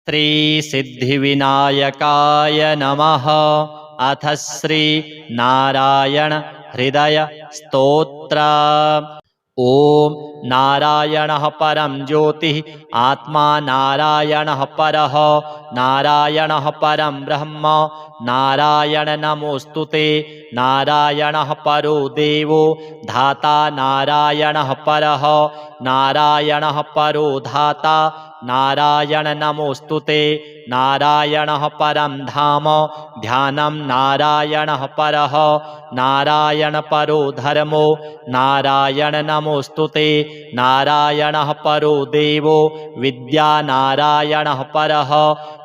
श्री सिद्धिविनायकाय नमः। अथ श्री नारायण हृदय स्तोत्र। ओम नारायणः परं ज्योतिः आत्मा नारायणः परः नारायणः परं ब्रह्म नारायण नमोस्तुते नारायणः परो देवो धाता नारायणः परः नारायणः परो धाता नारायण नमोस्तुते नारायणः परं धाम ध्यानं नारायणः परः नारायण परो धर्मो नारायण नमोस्तुते नारायणः परो देवो विद्या नारायणः परः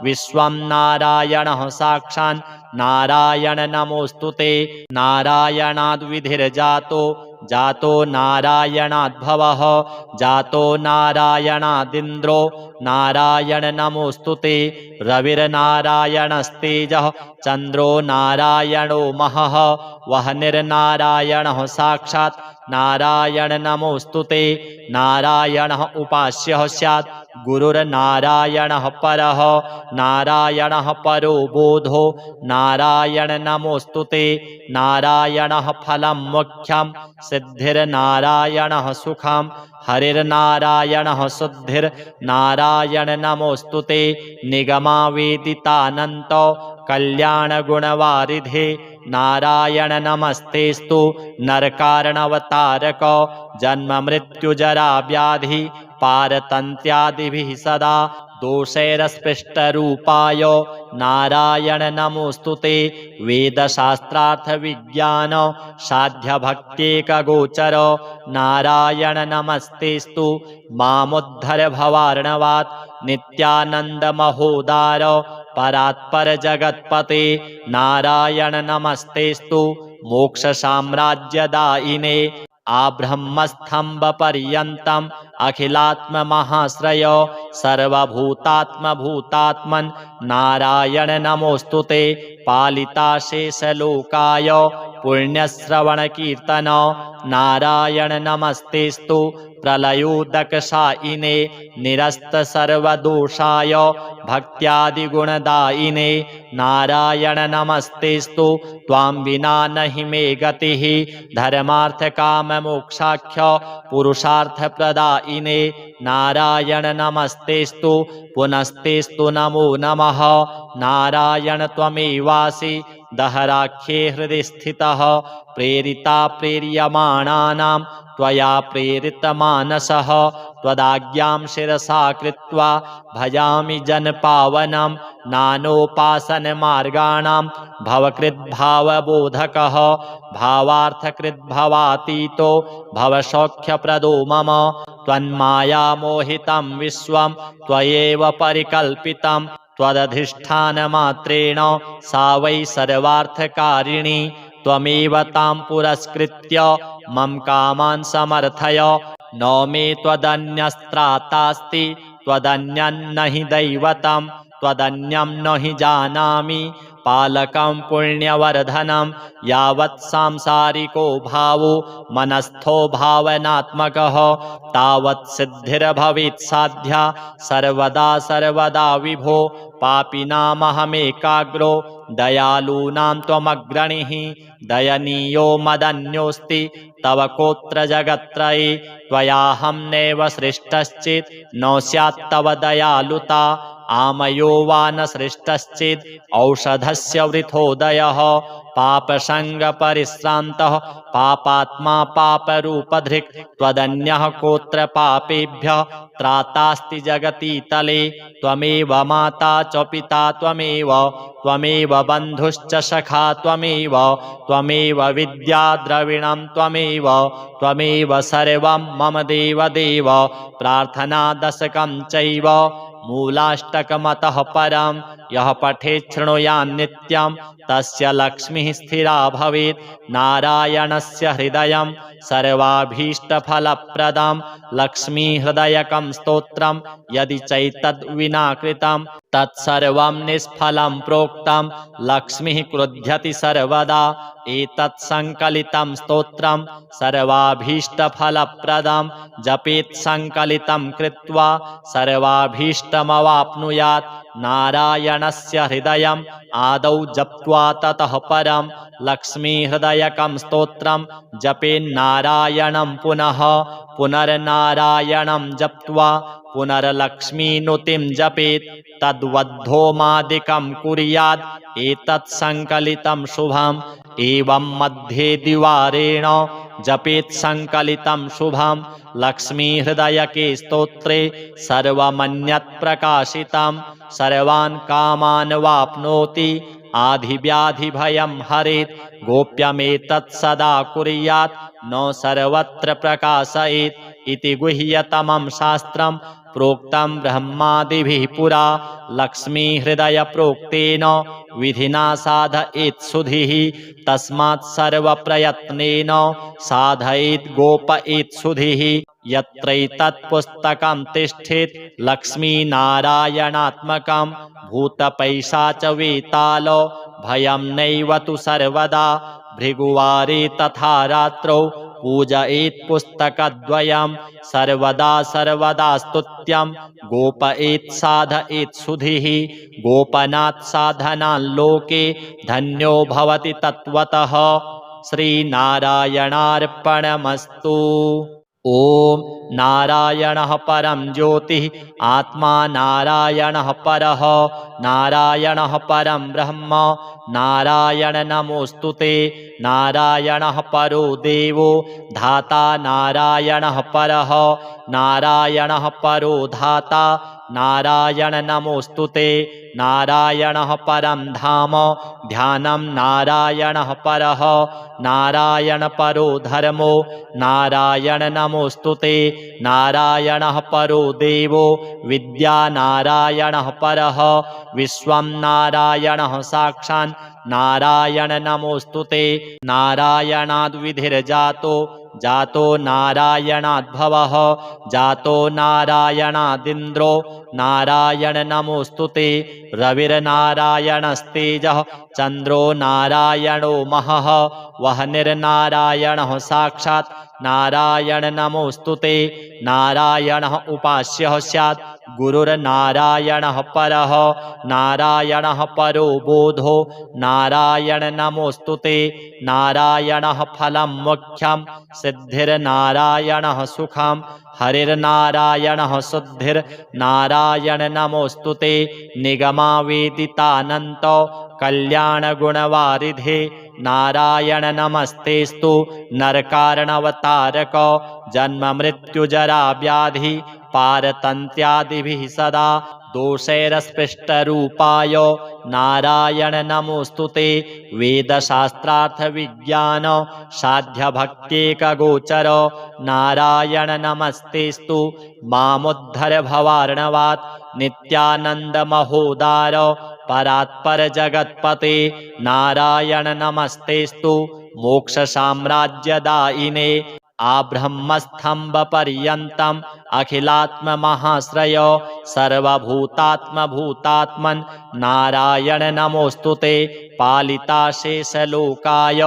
विश्वं नारायणः साक्षान् नारायण नमोस्तुते नारायणाद्विधिर्जातो जातो नारायणाद्भवः जातो नारायणादिन्द्रो नारायण नमोस्तुते रविर्नारायणस्तेजः चन्द्रो नारायणो महः वह्निर्नारायणः साक्षात् नारायण नमोस्तुते नारायणः उपास्यः स्यात् गुरुर्नारायणः परः नारायणः परो बोधो नारायण नमोस्तुते नारायणः फलं मुख्यं सिद्धिर्नारायणः सुखं हरिर्नारायणः शुद्धिर्नारायण नमोस्तुते निगमावेदितानन्तो कल्याणगुणवारिधे नारायण नमस्तेस्तु नरकारणवतारक जन्म मृत्युजरा व्याधि पारतन्त्यादिभिः सदा दोषैरस्पृष्टरूपाय नारायण नमोस्तुते वेदशास्त्रार्थविज्ञान साध्यभक्त्येकगोचर नारायण नमस्तेस्तु मामुद्धर भवार्णवात् नित्यानन्दमहोदार परात्पर जगत्पते नारायण नमस्तेस्तु मोक्षसाम्राज्यदायिने आब्रह्मस्तम्भपर्यन्तम् अखिलात्ममहाश्रय सर्वभूतात्मभूतात्मन् नारायण नमोस्तुते पालिताशेषलोकाय पुण्यश्रवणकीर्तन नारायण नमस्तेस्तु प्रलयोदकशायिने निरस्तसर्वदोषाय भक्त्यादिगुणदायिने नारायण नमस्तेस्तु त्वां विना नहि मे गतिः धर्मार्थकाममोक्षाख्य पुरुषार्थप्रदायिने नारायण नमस्तेस्तु पुनस्तेस्तु नमो नमः नारायण त्वमेवासि दहराख्ये हृदि स्थितः प्रेरिता प्रेर्यमाणानां त्वया प्रेरितमानसः त्वदाज्ञां शिरसा कृत्वा भजामि जनपावनं नानोपासनमार्गाणां भवकृद्भावबोधकः भावार्थकृद्भवातीतो भवसौख्यप्रदो मम त्वन्मायामोहितं विश्वं त्वयैव परिकल्पितं त्वदधिष्ठानमात्रेण सा वै सर्वार्थकारिणी त्वमेव तां पुरस्कृत्य मम कामान् समर्थय न मे त्वदन्यस्त्रातास्ति त्वदन्यं हि दैवतं त्वदन्यं न हि जानामि पालकं पुण्यवर्धनं यावत् सांसारिको भावो मनस्थो भावनात्मकः तावत् सिद्धिर्भवेत् साध्या सर्वदा सर्वदा विभो पापिनामहमेकाग्रो दयालूनां त्वमग्रणीः दयनीयो मदन्योऽस्ति तव कोत्र जगत्त्रये त्वयाहं नैव सृष्टश्चेत् न स्यात् तव दयालुता आमयो वा न सृष्टश्चेत् औषधस्य वृथोदयः पापसङ्गपरिश्रान्तः पापात्मा पापरूपधृक् त्वदन्यः कोत्र पापेभ्यः त्रातास्ति जगति तले त्वमेव माता च पिता त्वमेव बन्धुश्च सखा त्वमेव विद्या द्रविणं त्वमेव सर्वं मम देव प्रार्थनादशकं चैव मूलाष्टकमतः परं यः पठेत् शृणुयान् नित्यं तस्य लक्ष्मीः स्थिरा भवेत् नारायणस्य हृदयं सर्वाभीष्टफलप्रदं लक्ष्मीहृदयकं स्तोत्रं यदि चैतद्विना कृतं तत्सर्वं निष्फलं प्रोक्तं लक्ष्मीः क्रुध्यति सर्वदा एतत् संकलितं स्तोत्रं सर्वाभीष्टफलप्रदं जपेत् संकलितं कृत्वा सर्वाभीष्टमवाप्नुयात् नारायणस्य हृदयम् आदौ जप्त्वा ततः परं लक्ष्मीहृदयकं स्तोत्रं जपेन्नारायणं पुनः पुनर्नारायणं जप्त्वा पुनर्लक्ष्मीनुतिं जपेत् तद्वद्धोमादिकं कुर्यात् एतत् संकलितं शुभम् एवं मध्ये द्विवारेण जपेत् संकलितं शुभं लक्ष्मीहृदयके स्तोत्रे सर्वमन्यत् प्रकाशितं सर्वान् कामान् वाप्नोति आधिव्याधिभयं हरेत् गोप्यमेतत् सदा कुर्यात् न सर्वत्र प्रकाशयेत् इति गुह्यतमं शास्त्रं प्रोक्तं ब्रह्मादिभिः पुरा लक्ष्मीहृदयप्रोक्तेन विधिना साधयेत् सुधिः तस्मात् सर्वप्रयत्नेन साधयेत् गोपयेत् सुधिः यत्रैतत् पुस्तकं तिष्ठेत् लक्ष्मीनारायणात्मकं भूतपैशाचवेताल भयं नैव तु सर्वदा भृगुवारे तथा रात्रौ पूजयेत् पुस्तकद्वयं सर्वदा सर्वदा स्तुत्यं गोपयेत् साधयेत् सुधिः गोपनात् साधनान् लोके धन्यो भवति तत्त्वतः श्रीनारायणार्पणमस्तु। ॐ नारायणः परं ज्योतिः आत्मा नारायणः परः नारायणः परं ब्रह्म नारायण नमोऽस्तुते नारायणः परो देवो धाता नारायणः परः नारायणः परो धाता नारायण नमोऽस्तुते नारायणः परं धाम ध्यानं नारायणः परः नारायण परो धर्मो नारायण नमोऽस्तुते नारायणः परो देवो विद्या नारायणः परः विश्वं नारायणः साक्षात् नारायण नमोऽस्तुते नारायणाद्विधिर्जातो जातो नारायणाद्भवः जातो नारायणादिन्द्रो नारायण नमोऽस्तुते रविर्नारायणस्तेजः चन्द्रो नारायणो महः वह्निर्नारायणः साक्षात् नारायण नमोऽस्तुते नारायणः उपास्यः स्यात् गुरुर्नारायणः परः नारायणः परो बोधो नारायण नमोऽस्तुते नारायणः फलं मोक्षं सिद्धिर्नारायणः सुखं हरिर्नारायणः शुद्धिर्नारायण नमोऽस्तुते निगमावेदितानन्त कल्याणगुणवारिधे नारायण नमस्तेस्तु नरकारणवतारक जन्ममृत्युजरा व्याधि पारतन्त्यादिभिः सदा दोषैरस्पृष्टरूपाय नारायण नमोऽस्तुते वेदशास्त्रार्थविज्ञान साध्यभक्त्येकगोचर नारायण नमस्तेस्तु मामुद्धर भवार्णवात् नित्यानन्दमहोदार परात्पर जगत्पते नारायण नमस्तेस्तु मोक्षसाम्राज्यदायिने आब्रह्मस्तम्भपर्यन्तम् अखिलात्ममहाश्रय सर्वभूतात्मभूतात्मन् नारायण नमोऽस्तुते पालिताशेषलोकाय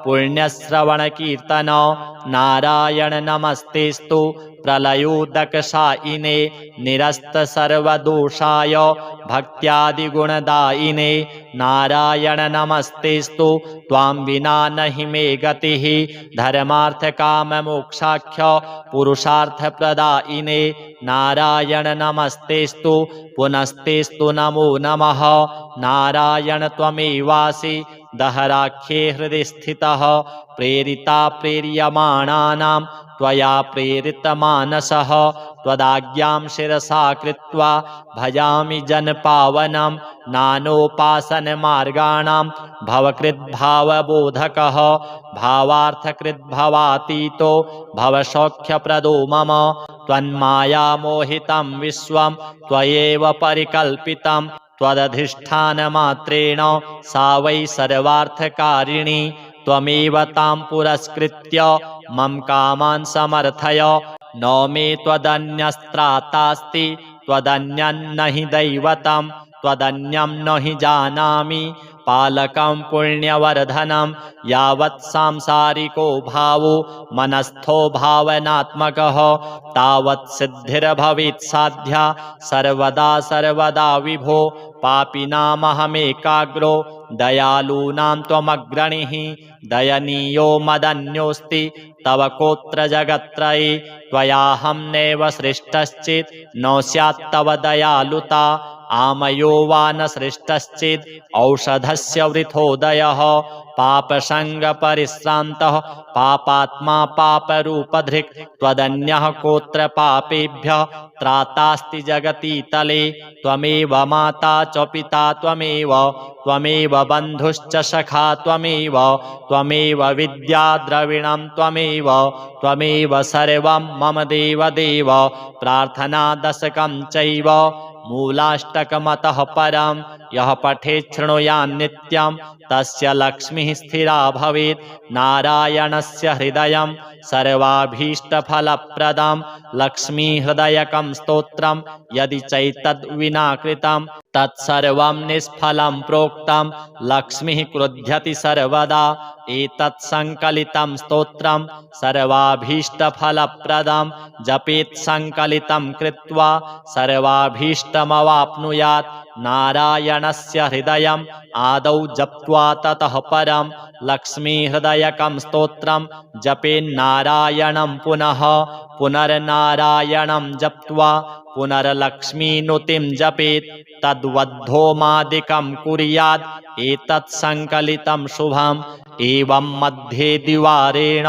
पुण्यश्रवणकीर्तन नारायण नमस्तेस्तु प्रलयोदकशायिने निरस्तसर्वदोषाय भक्त्यादिगुणदायिने नारायण नमस्तेस्तु त्वां विना नहि मे गतिः धर्मार्थकाममोक्षाख्य पुरुषार्थप्रदायिने नारायण नमस्तेस्तु पुनस्तेस्तु नमो नमः नारायण त्वमेवासि दहराख्ये हृदि स्थितः प्रेरिता प्रेर्यमाणानां त्वया प्रेरितमानसः त्वदाज्ञां शिरसा कृत्वा भजामि जनपावनं नानोपासनमार्गाणां भवकृद्भावबोधकः भावार्थकृद्भवातीतो भवसौख्यप्रदो मम त्वन्मायामोहितं विश्वं त्वयैव परिकल्पितं त्वदधिष्ठानमात्रेण सा वै सर्वार्थकारिणी त्वमेव तां पुरस्कृत्य मम कामान् समर्थय न मे त्वदन्यस्त्रातास्ति त्वदन्यं न हि दैवतं त्वदन्यं न हि जानामि पालकं पुण्यवर्धनं यावत् सांसारिको भावो मनस्थो भावनात्मकः तावत् सिद्धिर्भवेत् साध्या सर्वदा सर्वदा विभो पापिनामहमेकाग्रो दयालूनां त्वमग्रणीः दयनीयो मदन्योऽस्ति तव कोत्र जगत्त्रये त्वयाहं नैव सृष्टश्चेत् न स्यात् तव दयालुता आमयो वा न सृष्टश्चेत् औषधस्य वृथोदयः पापसङ्गपरिश्रान्तः पापात्मा पापरूपधृक् त्वदन्यः कोत्र पापेभ्यः त्रातास्ति जगति तले त्वमेव माता च पिता त्वमेव बन्धुश्च सखा त्वमेव विद्या द्रविणं त्वमेव सर्वं मम देव प्रार्थना दशकं चैव मूलाष्टकमतः परं यः पठेत् शृणुयान् नित्यं तस्य लक्ष्मीः स्थिरा भवेत् नारायणस्य हृदयं सर्वाभीष्टफलप्रदं लक्ष्मीहृदयकं स्तोत्रं यदि चैतद्विना कृतं तत्सर्वं निष्फलं प्रोक्तं लक्ष्मीः क्रुध्यति सर्वदा एतत् संकलितं स्तोत्रं सर्वाभीष्टफलप्रदं जपेत् संकलितं कृत्वा सर्वाभीष्टमवाप्नुयात् नारायणस्य हृदयम् आदौ जप्त्वा ततः परं लक्ष्मीहृदयकं स्तोत्रं जपेन्नारायणं पुनः पुनर्नारायणं जप्त्वा पुनर्लक्ष्मीनुतिं जपेत् तद्वद्धोमादिकं कुर्यात् एतत् संकलितं शुभम् एवं मध्ये द्विवारेण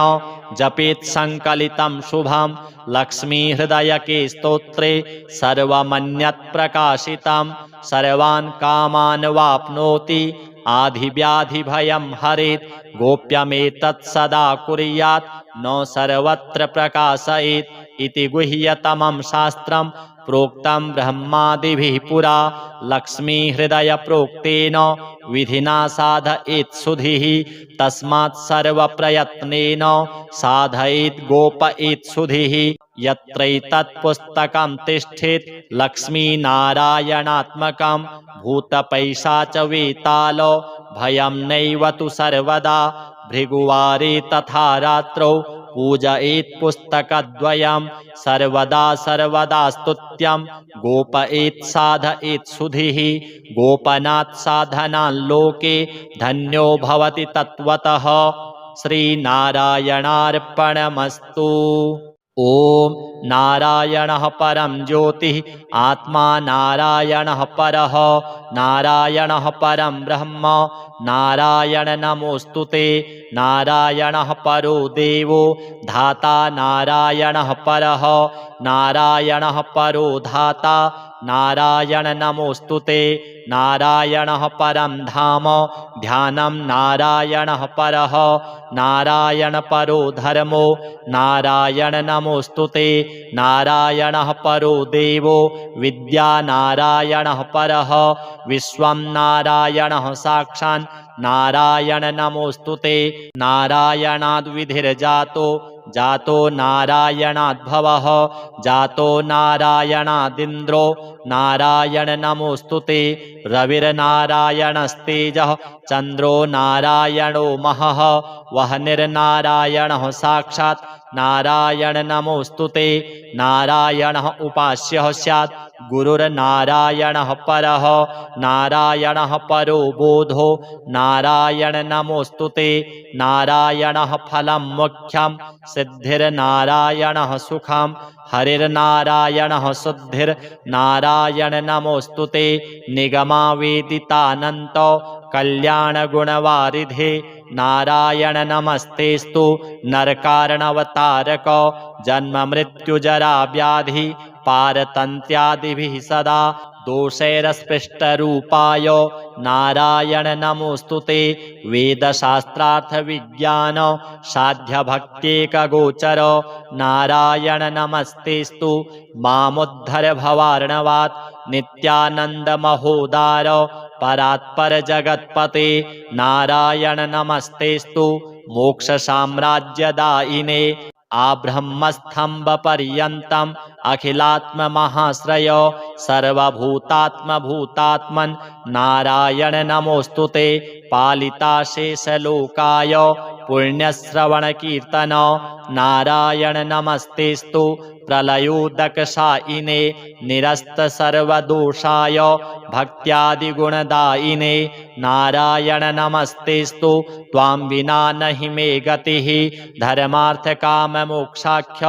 जपेत् संकलितं शुभं लक्ष्मीहृदयके स्तोत्रे सर्वमन्यत् प्रकाशितं सर्वान् कामान् वाप्नोति आधिव्याधिभयं हरेत् गोप्यमेतत् सदा कुर्यात् न सर्वत्र प्रकाशयेत् इति गुह्यतमं शास्त्रं प्रोक्तं ब्रह्मादिभिः पुरा लक्ष्मीहृदयप्रोक्तेन विधिना साधयेत् सुधीः तस्मात् सर्वप्रयत्नेन साधयेत् गोपयेत् सुधीः यत्रैतत् पुस्तकं तिष्ठेत् लक्ष्मीनारायणात्मकं भूतपैशाचवेताल भयं नैव तु सर्वदा भृगुवारे तथा रात्रौ पूजयेत् पुस्तकद्वयं सर्वदा सर्वदा स्तुत्यं गोपयेत् साधयेत् सुधीः गोपनात् साधनान् लोके धन्यो भवति तत्त्वतः श्रीनारायणार्पणमस्तु। ॐ नारायणः परं ज्योतिः आत्मा नारायणः परः नारायणः परं ब्रह्म नारायण नमोऽस्तुते नारायणः परो देवो धाता नारायणः परः नारायणः परो धाता नारायण नमोऽस्तुते नारायणः परं धाम ध्यानं नारायणः परः नारायण परो धर्मो नारायण नमोऽस्तुते नारायणः परो देवो विद्या नारायणः परः विश्वं नारायणः साक्षान् नारायण नमोऽस्तुते नारायणाद्विधिर्जातो जातो नारायणाद्भवः जातो नारायणादिन्द्रो नारायण नमोऽस्तुते रविर्नारायणस्तेजः चन्द्रो नारायणो महः वह्निर्नारायणः साक्षात् नारायण नमोऽस्तुते नारायणः उपास्यः स्यात् गुरुर्नारायणः परः नारायणः परो बोधो नारायण नमोऽस्तुते नारायणः फलं मोक्षं सिद्धिर्नारायणः सुखं हरिर्नारायणः शुद्धिर्नारायण नमोऽस्तुते निगमावेदितानन्त कल्याणगुणवारिधे नारायण नमस्तेस्तु नरकारणवतारक जन्ममृत्युजरा व्याधि पारतन्त्यादिभिः सदा दोषैरस्पृष्टरूपाय नारायण नमोऽस्तुते वेदशास्त्रार्थविज्ञान साध्यभक्त्येकगोचर नारायण नमस्तेस्तु मामुद्धर भवार्णवात् नित्यानन्दमहोदार परात्पर जगत्पते नारायण नमस्तेस्तु मोक्षसाम्राज्यदायिने आब्रह्मस्तम्भपर्यन्तम् अखिलात्ममहाश्रयो सर्वभूतात्मभूतात्मन् नारायण नमोऽस्तुते पालिता शेषलोकाय पुण्यश्रवणकीर्तन नारायण नमस्तेस्तु प्रलयोदकशायिने निरस्तसर्वदोषाय भक्त्यादिगुणदायिने नारायण नमस्तेस्तु त्वां विना नहि मे गतिः धर्मार्थकाममोक्षाख्य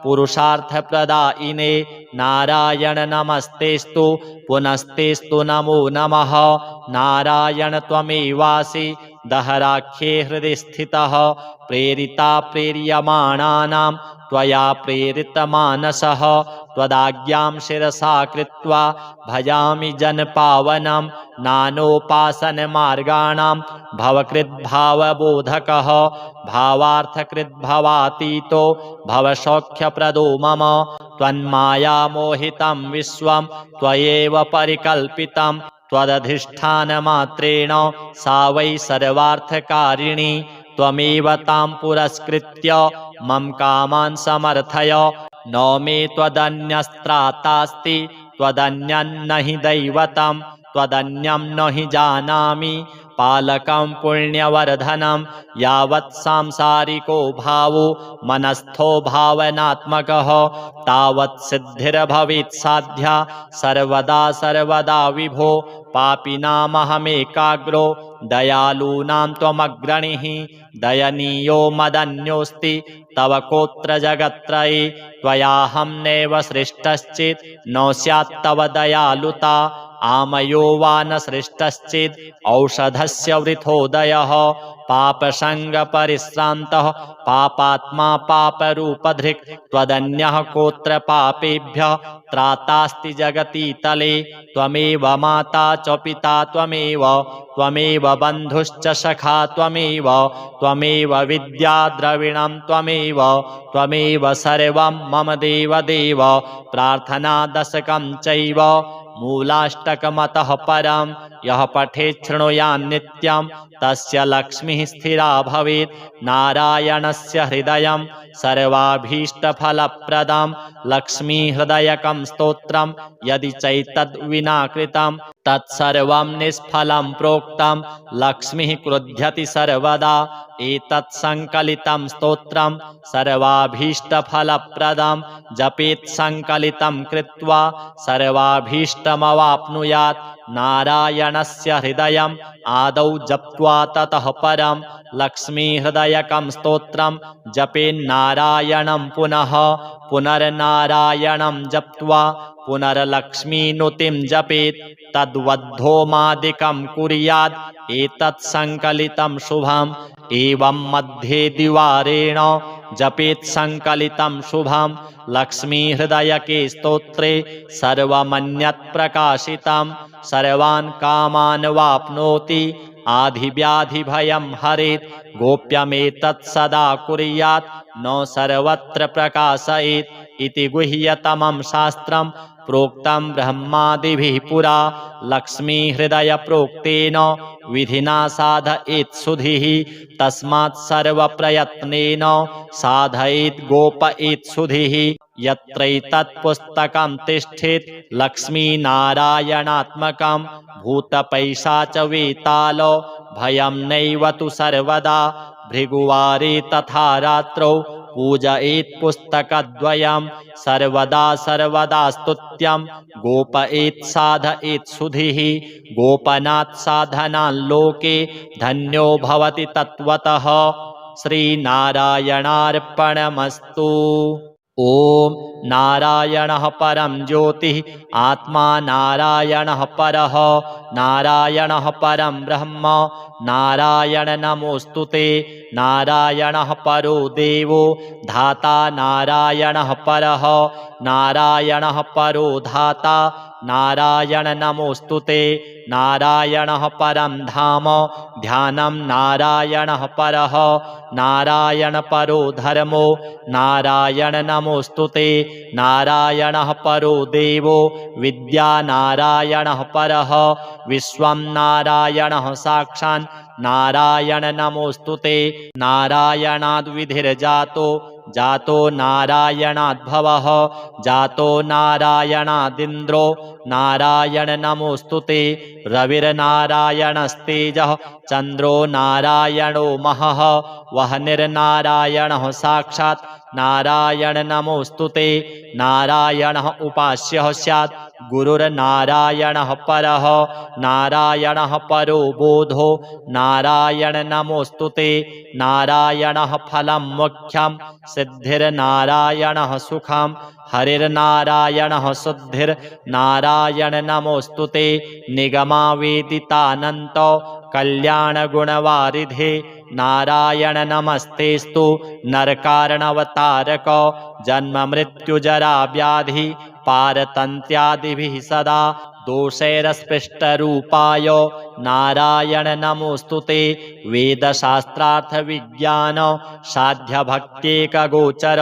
पुरुषार्थप्रदायिने नारायण नमस्तेस्तु पुनस्तेस्तु नमो नमः नारायण त्वमेवासि दहराख्ये हृदि स्थितः प्रेरिता प्रेर्यमाणानां त्वया प्रेरितमानसः त्वदाज्ञां शिरसा कृत्वा भजामि जनपावनं नानोपासनमार्गाणां भवकृद्भावबोधकः भावार्थकृद्भवातीतो भवसौख्यप्रदो मम त्वन्मायामोहितं विश्वं त्वयैव परिकल्पितं त्वदधिष्ठानमात्रेण सा वै सर्वार्थकारिणी त्वमेव तां पुरस्कृत्य मम कामान् समर्थय न मे त्वदन्यस्त्रातास्ति त्वदन्यं हि दैवतं त्वदन्यं न हि जानामि पालकं पुण्यवर्धनं यावत् सांसारिको भावो मनस्थो भावनात्मकः तावत् सिद्धिर्भवेत् साध्या सर्वदा सर्वदा विभो पापिनामहमेकाग्रो दयालूनां त्वमग्रणीः दयनीयो मदन्योऽस्ति तव कोत्र जगत्त्रये त्वयाहं नैव सृष्टश्चेत् न स्यात् तव दयालुता आमयो वा न सृष्टश्चेत् औषधस्य वृथोदयः पापसङ्गपरिश्रान्तः पापात्मा पापरूपधृक् त्वदन्यः कोत्र पापेभ्यः त्रातास्ति जगति तले त्वमेव माता च पिता त्वमेव बन्धुश्च सखा त्वमेव विद्या द्रविणं त्वमेव सर्वं मम देवदेव प्रार्थनादशकं चैव मूलाष्टकमतः परं यः पठेत् शृणुयान् नित्यं तस्य लक्ष्मीः स्थिरा भवेत् नारायणस्य हृदयं सर्वाभीष्टफलप्रदं लक्ष्मीहृदयकं स्तोत्रं यदि चैतद्विना कृतं तत्सर्वं निष्फलं प्रोक्तं लक्ष्मीः क्रुध्यति सर्वदा एतत् संकलितं स्तोत्रं सर्वाभीष्टफलप्रदं जपेत् संकलितं कृत्वा सर्वाभीष्टमवाप्नुयात् नारायणस्य हृदयम् आदौ जप्त्वा ततः परं लक्ष्मीहृदयकं स्तोत्रं जपेन्नारायणं पुनः पुनर्नारायणं जप्त्वा पुनर्लक्ष्मीनुतिं जपेत् तद्वद्धोमादिकं कुर्यात् एतत् संकलितं शुभम् एवं मध्ये द्विवारेण जपेत् संकलितं शुभं लक्ष्मीहृदयके स्तोत्रे सर्वमन्यत् प्रकाशितं सर्वान् कामान् वाप्नोति आधिव्याधिभयं हरेत् गोप्यमेतत् सदा कुर्यात् न सर्वत्र प्रकाशयेत् इति गुह्यतमं शास्त्रं प्रोक्तं ब्रह्मादिभिः पुरा लक्ष्मीहृदयप्रोक्तेन विधिना साधयेत् सुधिः तस्मात् सर्वप्रयत्नेन साधयेत् गोपयेत् सुधिः यत्रैतत् पुस्तकं तिष्ठेत् लक्ष्मीनारायणात्मकं भूतपैशाचवेतालो भयं नैव तु सर्वदा भृगुवारे तथा रात्रौ पूजयेत् पुस्तकद्वयं सर्वदा स्तुत्यं गोपयेत् साधयेत् सुधिः गोपनात् साधनान् लोके धन्यो भवति तत्त्वतः श्रीनारायणार्पणमस्तु। ॐ नारायणः परं ज्योतिः आत्मा नारायणः परः नारायणः परं ब्रह्म नारायण नमोऽस्तुते नारायणः परो देवो धाता नारायणः परः नारायणः परो धाता नारायण नमोऽस्तुते नारायणः परं धाम ध्यानं नारायणः परः नारायण परो धर्मो नारायण नमोऽस्तुते नारायणः परो देवो विद्या नारायणः परः विश्वं नारायणः साक्षात् नारायण नमोऽस्तुते नारायणाद् विधिर्जातो जातो नारायणाद्भवः जातो नारायणादिन्द्रो नारायण नमोऽस्तुते रविर्नारायणस्तेजः चन्द्रो नारायणो महः वह्निर्नारायणः साक्षात् नारायण नमोऽस्तुते नारायणः उपास्यः स्यात् गुरुर्नारायणः परः नारायणः परो बोधो नारायण नमोऽस्तुते नारायणः फलं मुख्यं सिद्धिर्नारायणः सुखं हरिर्नारायणः शुद्धिर्नारायण नमोऽस्तुते निगमावेदितानन्तो कल्याणगुणवारिधे नारायण नमस्तेस्तु नरकारणवतारक जन्म मृत्युजरा व्याधि पारतन्त्यादिभिः सदा दोषैरस्पृष्टरूपाय नारायण नमोऽस्तुते वेदशास्त्रार्थविज्ञान साध्यभक्त्येकगोचर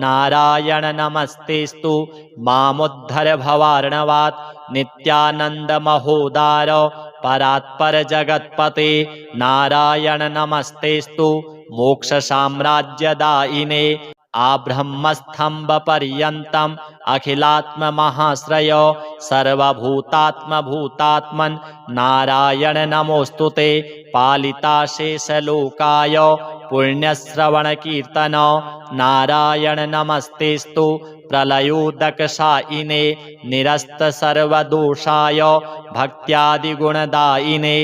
नारायण नमस्तेस्तु मामुद्धर भवार्णवात् नित्यानन्दमहोदार परात्पर जगत्पते नारायण नमस्तेस्तु मोक्षसाम्राज्यदायिने आब्रह्मस्तम्भपर्यन्तम् अखिलात्ममहाश्रय सर्वभूतात्मभूतात्मन् नारायण नमोऽस्तुते पालिताशेषलोकाय पुण्यश्रवणकीर्तन नारायण नमस्तेस्तु प्रलयोदकशायिने निरस्तसर्वदोषाय भक्त्यादिगुणदायिने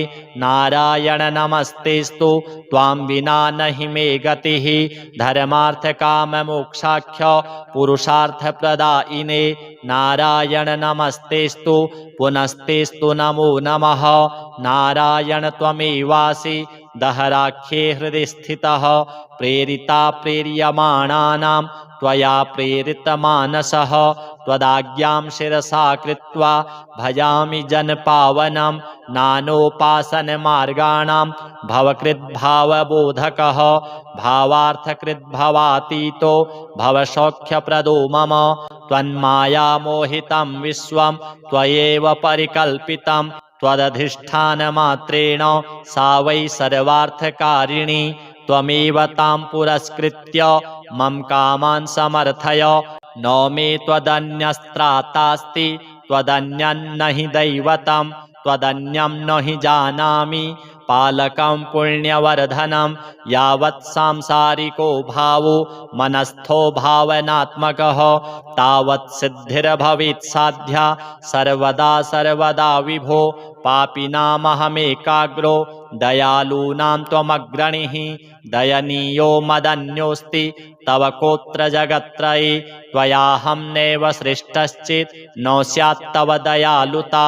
नारायण नमस्तेस्तु त्वां विना नहि मे गतिः धर्मार्थकाममोक्षाख्य पुरुषार्थप्रदायिने नारायण नमस्तेस्तु पुनस्तेस्तु नमो नमः नारायण त्वमेवासि दहराख्ये हृदि स्थितः प्रेरिता प्रेर्यमाणानां त्वया प्रेरितमानसः त्वदाज्ञां शिरसा कृत्वा भजामि जनपावनं नानोपासनमार्गाणां भवकृद्भावबोधकः भावार्थकृद्भवातीतो भवसौख्यप्रदो मम त्वन्मायामोहितं विश्वं त्वयैव परिकल्पितं त्वदधिष्ठानमात्रेण सा वै सर्वार्थकारिणी त्वमेव तां पुरस्कृत्य मम कामान् समर्थय न मे त्वदन्यस्त्रातास्ति त्वदन्यं हि दैवतं त्वदन्यं न हि जानामि पालकं पुण्यवर्धनं यावत् सांसारिको भावो मनस्थो भावनात्मकः तावत् सिद्धिर्भवेत् साध्या सर्वदा सर्वदा विभो पापिनामहमेकाग्रो दयालूनां त्वमग्रणीः दयनीयो मदन्योऽस्ति तव कोत्र जगत्त्रये त्वयाहं नैव सृष्टश्चित् न स्यात् तव दयालुता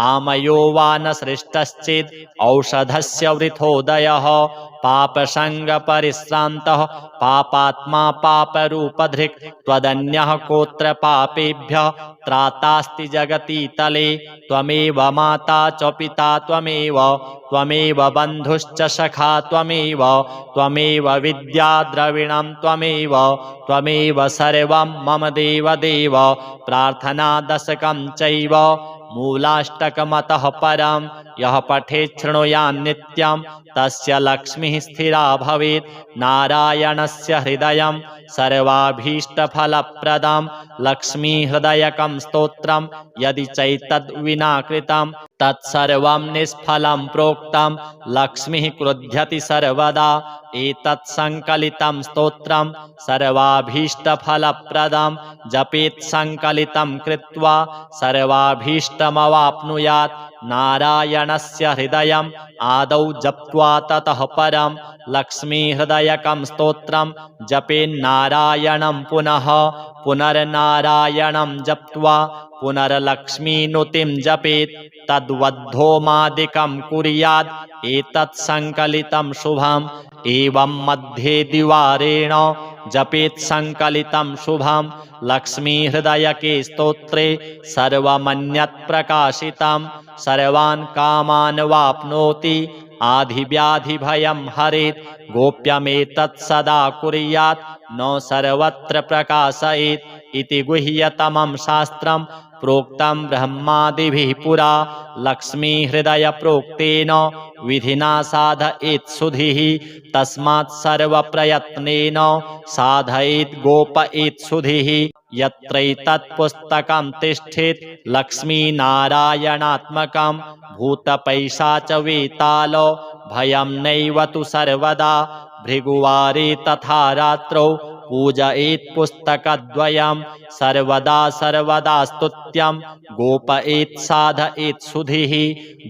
आमयो वा न सृष्टश्चित् औषधस्य वृथोदयः पापसङ्गपरिश्रान्तः पापात्मा पापरूपधृक् त्वदन्यः कोत्र पापेभ्यः त्रातास्ति जगति तले त्वमेव माता च पिता त्वमेव बन्धुश्च सखा त्वमेव विद्या द्रविणं त्वमेव सर्वं मम देवदेव प्रार्थनादशकं चैव मूलाष्टकमतः परं यः पठेत् शृणुयान् नित्यं तस्य लक्ष्मीः स्थिरा भवेत् नारायणस्य हृदयं सर्वाभीष्टफलप्रदं लक्ष्मीहृदयकं स्तोत्रं यदि चैतद्विना कृतं तत्सर्वं निष्फलं प्रोक्तं लक्ष्मीः क्रुध्यति सर्वदा एतत् संकलितं स्तोत्रं सर्वाभीष्टफलप्रदं जपेत् संकलितं कृत्वा सर्वाभीष्टमवाप्नुयात् नारायणस्य हृदयम् आदौ जप्त्वा ततः परं लक्ष्मीहृदयकं स्तोत्रं जपेन्नारायणं पुनः पुनर्नारायणं जप्त्वा पुनर्लक्ष्मीनुतिं जपेत् तद्वद्धोमादिकं कुर्यात् एतत् संकलितं शुभम् एवं मध्ये द्विवारेण जपेत् संकलितं शुभं लक्ष्मीहृदयके स्तोत्रे सर्वमन्यत् प्रकाशितं सर्वान् कामान् वाप्नोति आधिव्याधिभयं हरेत् गोप्यमेतत् सदा कुर्यात् न सर्वत्र प्रकाशयेत् इति गुह्यतमं शास्त्रं प्रोक्तं ब्रह्मादिभिः पुरा लक्ष्मीहृदय प्रोक्तेन विधिना साधयेत् सुधीः तस्मात् सर्वप्रयत्नेन साधयेत् गोपयेत् सुधीः यत्रैतत् पुस्तकं तिष्ठेत् लक्ष्मीनारायणात्मकं भूतपैशाचवेताल भयं नैव तु सर्वदा भृगुवारे तथा रात्रौ पूजयेत् पुस्तकद्वयं सर्वदा सर्वदा स्तुत्यं गोपयेत् साधयेत् सुधीः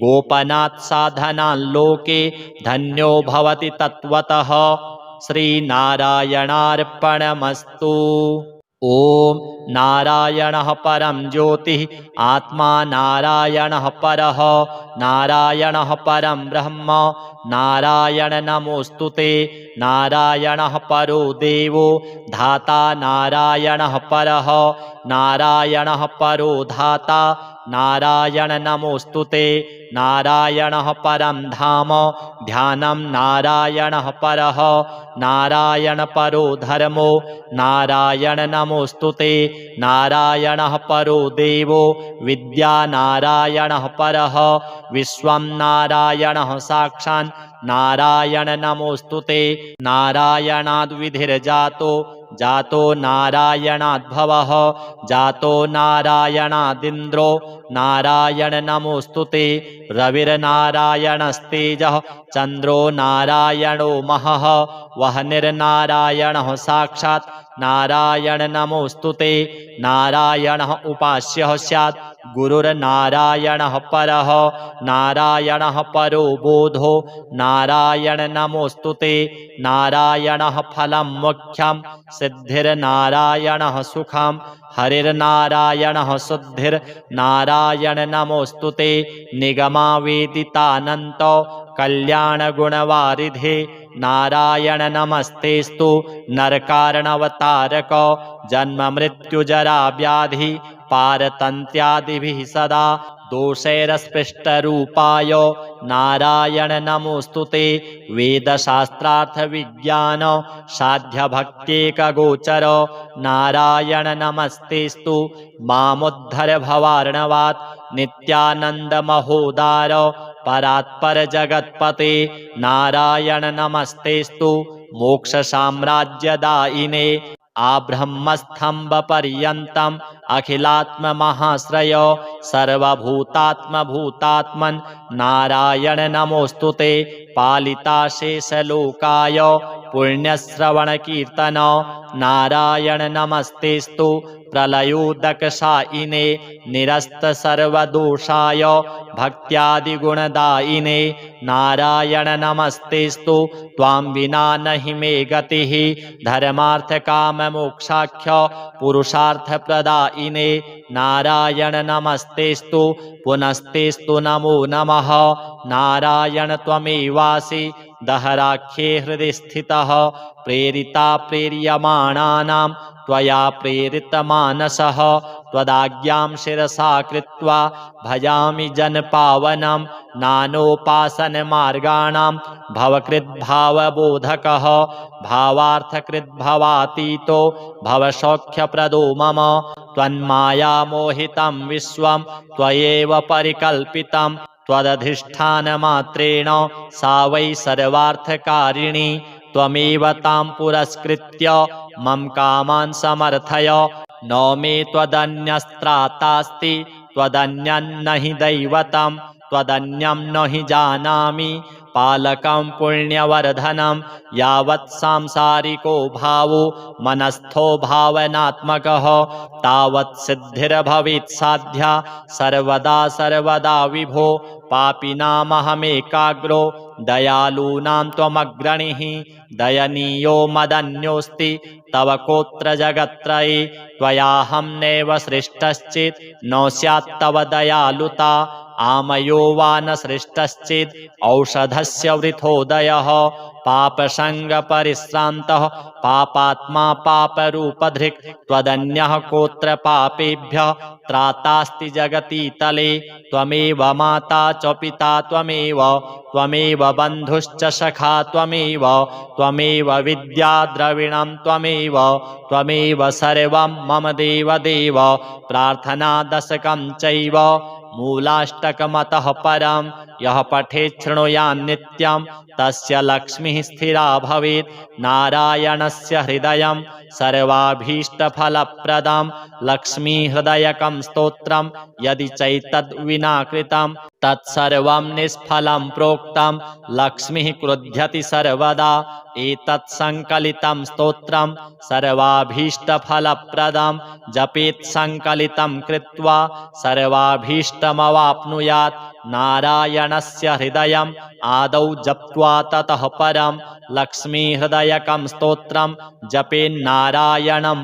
गोपनात् साधनान् लोके धन्यो भवति तत्त्वतः श्रीनारायणार्पणमस्तु। ॐ नारायणः परं ज्योतिः आत्मा नारायणः परः नारायणः परं ब्रह्म नारायण नमोऽस्तुते नारायणः परो देवो धाता नारायणः परः नारायणः परो धाता नारायण नमोऽस्तुते नारायणः परं धाम ध्यानं नारायणः परः नारायण परो धर्मो नारायण नमोऽस्तुते नारायणः परो देवो विद्या नारायणः परः विश्वं नारायणः साक्षात् नारायण नमोऽस्तुते नारायणाद्विधिर्जातो जातो नारायणाद्भवः जातो नारायणादिन्द्रो नारायण नमोऽस्तुते रविर्नारायणस्तेजः चन्द्रो नारायणो महः वह्निर्नारायणः साक्षात् नारायण नमोऽस्तुते नारायणः उपास्यः स्यात् गुरुर्नारायणः परः नारायणः परो बोधो नारायण नमोऽस्तुते नारायणः फलं मुख्यं सिद्धिर्नारायणः सुखं हरिर्नारायणः शुद्धिर्नारायण नमोऽस्तुते निगमावेदितानन्तो कल्याणगुणवारिधे नारायण नमस्तेस्तु नरकारणवतारक जन्ममृत्युजरा व्याधि पारतन्त्यादिभिः सदा दोषैरस्पृष्टरूपाय नारायण नमोऽस्तुते वेदशास्त्रार्थविज्ञान साध्यभक्त्येकगोचर नारायण नमस्तेस्तु मामुद्धर भवार्णवात् नित्यानन्दमहोदार परात्पर जगत्पते नारायण नमस्तेस्तु मोक्षसाम्राज्यदायिने आब्रह्मस्तम्भपर्यन्तम् अखिलात्ममहाश्रय सर्वभूतात्मभूतात्मन् नारायण नमोऽस्तुते पालिता शेषलोकाय पुण्यश्रवणकीर्तन नारायण नमस्तेस्तु प्रलयोदकशायिने निरस्तसर्वदोषाय भक्त्यादिगुणदायिने नारायण नमस्तेस्तु त्वां विना नहि मे गतिः धर्मार्थकाममोक्षाख्य पुरुषार्थप्रदायिने नारायण नमस्तेस्तु पुनस्तेस्तु नमो नमः नारायण त्वमेवासि दहराख्ये हृदि स्थितः प्रेरिता प्रेर्यमाणानां त्वया प्रेरितमानसः त्वदाज्ञां शिरसा कृत्वा भजामि जनपावनं नानोपासनमार्गाणां भवकृद्भावबोधकः भावार्थकृद्भवातीतो भवसौख्यप्रदो मम त्वन्मायामोहितं विश्वं त्वयैव परिकल्पितं त्वदधिष्ठानमात्रेण सा वै सर्वार्थकारिणी त्वमेव तां पुरस्कृत्य मम कामान् समर्थय न मे त्वदन्यस्त्रातास्ति त्वदन्यं न हि दैवतं त्वदन्यं न हि जानामि पालकं पुण्यवर्धनं यावत् सांसारिको भावो मनस्थो भावनात्मकः तावत् सिद्धिर्भवेत् साध्या सर्वदा सर्वदा विभो पापिनामहमेकाग्रो दयालूनां त्वमग्रणीः दयनीयो मदन्योऽस्ति तव कोत्र जगत्त्रये त्वयाहं नैव सृष्टश्चित् न स्यात् तव दयालुता आमयो वा न सृष्टश्चित् औषधस्य वृथोदयः पापसङ्गपरिश्रान्तः पापात्मा पापरूपधृक् त्वदन्यः कोऽत्र पापेभ्यः त्रातास्ति जगति तले त्वमेव माता च पिता त्वमेव बन्धुश्च सखा त्वमेव विद्या द्रविणं त्वमेव सर्वं मम देव प्रार्थनादशकं चैव मूलाष्टकमतः परं यः पठेत् शृणुयान् नित्यं तस्य लक्ष्मीः स्थिरा भवेत् नारायणस्य हृदयं सर्वाभीष्टफलप्रदं लक्ष्मीहृदयकं स्तोत्रं यदि चैतद्विना कृतं तत्सर्वं निष्फलं प्रोक्तं लक्ष्मीः क्रुध्यति सर्वदा एतत् संकलितं स्तोत्रं सर्वाभीष्टफलप्रदं जपेत् संकलितं कृत्वा सर्वाभीष्टमवाप्नुयात् नारायणस्य हृदयम् आदौ जप्त्वा ततः परं लक्ष्मीहृदयकं स्तोत्रं जपेन्नारायणं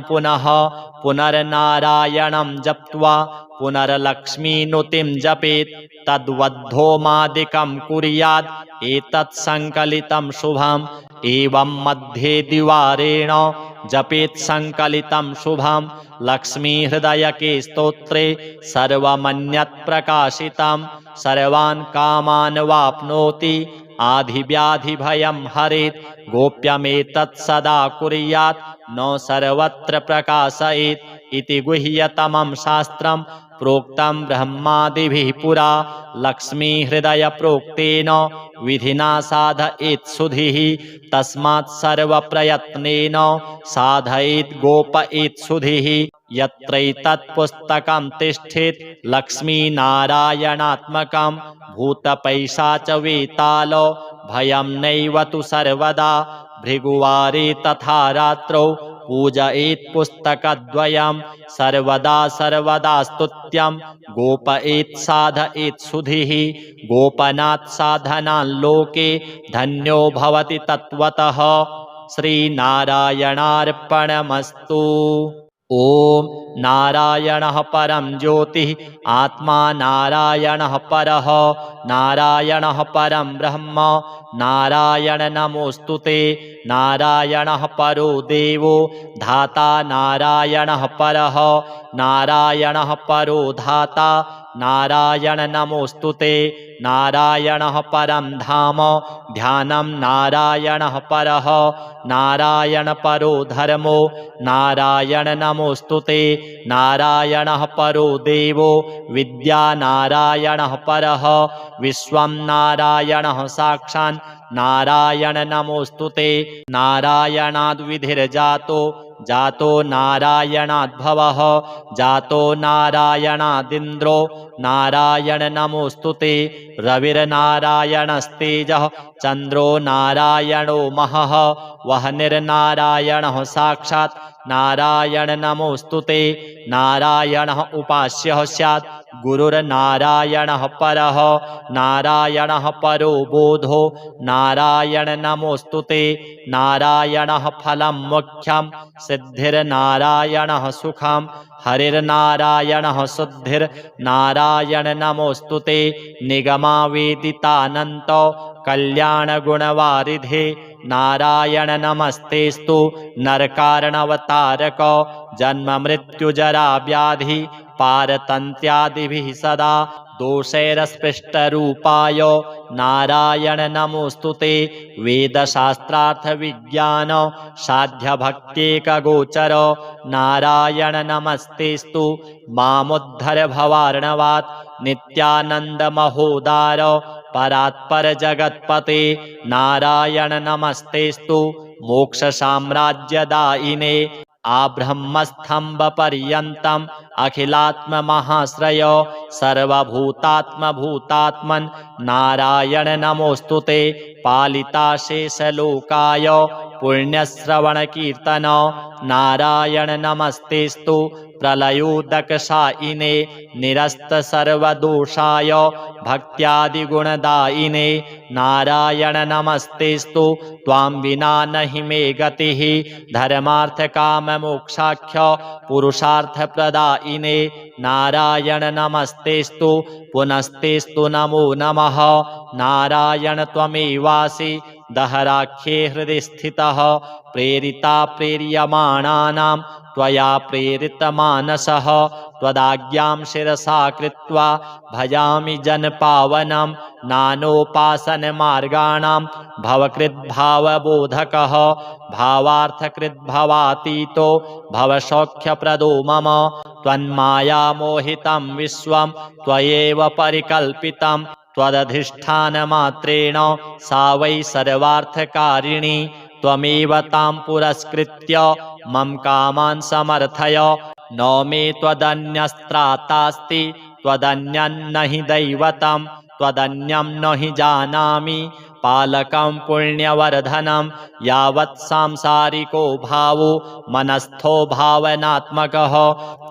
पुनर्नारायणं जप्त्वा पुनर्लक्ष्मीनुतिं जपेत् तद्वद्धोमादिकं कुर्यात् एतत् संकलितं शुभम् एवं मध्ये द्विवारेण जपेत् संकलितं शुभं लक्ष्मीहृदयके स्तोत्रे सर्वमन्यत् प्रकाशितं सर्वान् कामान् वाप्नोति आधिव्याधिभयं हरेत् गोप्यमेतत् सदा कुर्यात् न सर्वत्र प्रकाशयेत् इति गुह्यतमं शास्त्रं प्रोक्तं ब्रह्मादिभिः पुरा लक्ष्मीहृदयप्रोक्तेन विधिना साधयेत् सुधीः तस्मात् सर्वप्रयत्नेन साधयेत् गोपयेत् सुधीः यत्रैतत् पुस्तकं तिष्ठेत् लक्ष्मीनारायणात्मकं भूतपैशाचवेताल भयं नैव तु सर्वदा भृगुवारे तथा रात्रौ पूजयेत् पुस्तकद्वयं सर्वदा स्तुत्यं गोपयेत् साधयेत् सुधीः गोपनात् साधनान् लोके धन्यो भवति तत्त्वतः श्रीनारायणार्पणमस्तु। ॐ नारायणः परं ज्योतिः आत्मा नारायणः परः नारायणः परं ब्रह्म नारायण नमोऽस्तुते नारायणः परो देवो धाता नारायणः परः नारायणः परो धाता नारायण नमोऽस्तुते नारायणः परं धाम ध्यानं नारायणः परः नारायण परो धर्मो नारायण नमोऽस्तुते नारायणः परो देवो विद्या नारायणः परः विश्वं नारायणः साक्षात् नारायण नमोऽस्तुते नारायणाद्विधिर्जातो जातो नारायणाद्भवः जातो नारायणादिन्द्रो नारायण नमोऽस्तुते रविर्नारायणस्तेजः चन्द्रो नारायणो महः वह्निर्नारायणः साक्षात् नारायण नमोऽस्तुते नारायणः उपास्यः स्यात् गुरुर्नारायणः परः नारायणः परो बोधो नारायण नमोऽस्तुते नारायणः फलं मुख्यं सिद्धिर्नारायणः सुखं हरिर्नारायणः शुद्धिर्नारायण नमोऽस्तुते निगमावेदितानन्तो कल्याणगुणवारिधे नारायण नमस्तेस्तु नरकारणवतारक जन्ममृत्युजरा व्याधि पारतन्त्यादिभिः सदा दोषैरस्पृष्टरूपाय नारायण नमोऽस्तुते वेदशास्त्रार्थविज्ञान साध्यभक्त्येकगोचर नारायण नमस्तेस्तु मामुद्धर भवार्णवात् नित्यानन्दमहोदार परात्पर जगत्पते नारायण नमस्तेस्तु मोक्षसाम्राज्यदायिने आब्रह्मस्तम्भपर्यन्तम् अखिलात्ममहाश्रय सर्वभूतात्मभूतात्मन् नारायण नमोऽस्तुते पालिताशेषलोकाय पुण्यश्रवणकीर्तन नारायण नमस्तेस्तु प्रलयोदकशायिने निरस्तसर्वदोषाय भक्त्यादिगुणदायिने नारायण नमस्तेस्तु त्वां विना नहि मे गतिः धर्मार्थकाममोक्षाख्य पुरुषार्थप्रदायिने नारायण नमस्तेस्तु पुनस्तेस्तु नमो नमः नारायण त्वमेवासि दहराख्ये हृदि स्थितः प्रेरिता प्रेर्यमाणानां त्वया प्रेरितमानसः त्वदाज्ञां शिरसा कृत्वा भजामि जनपावनं नानोपासनमार्गाणां भवकृद्भावबोधकः भावार्थकृद्भवातीतो भवसौख्यप्रदो मम त्वन्मायामोहितं विश्वं त्वयैव परिकल्पितं त्वदधिष्ठानमात्रेण सा वै सर्वार्थकारिणी त्वमेव तां पुरस्कृत्य मम कामान् समर्थय न मे त्वदन्यस्त्रातास्ति त्वदन्यं न हि दैवतं त्वदन्यं न हि जानामि पालकं पुण्यवर्धनं यावत् सांसारिको भावो मनस्थो भावनात्मकः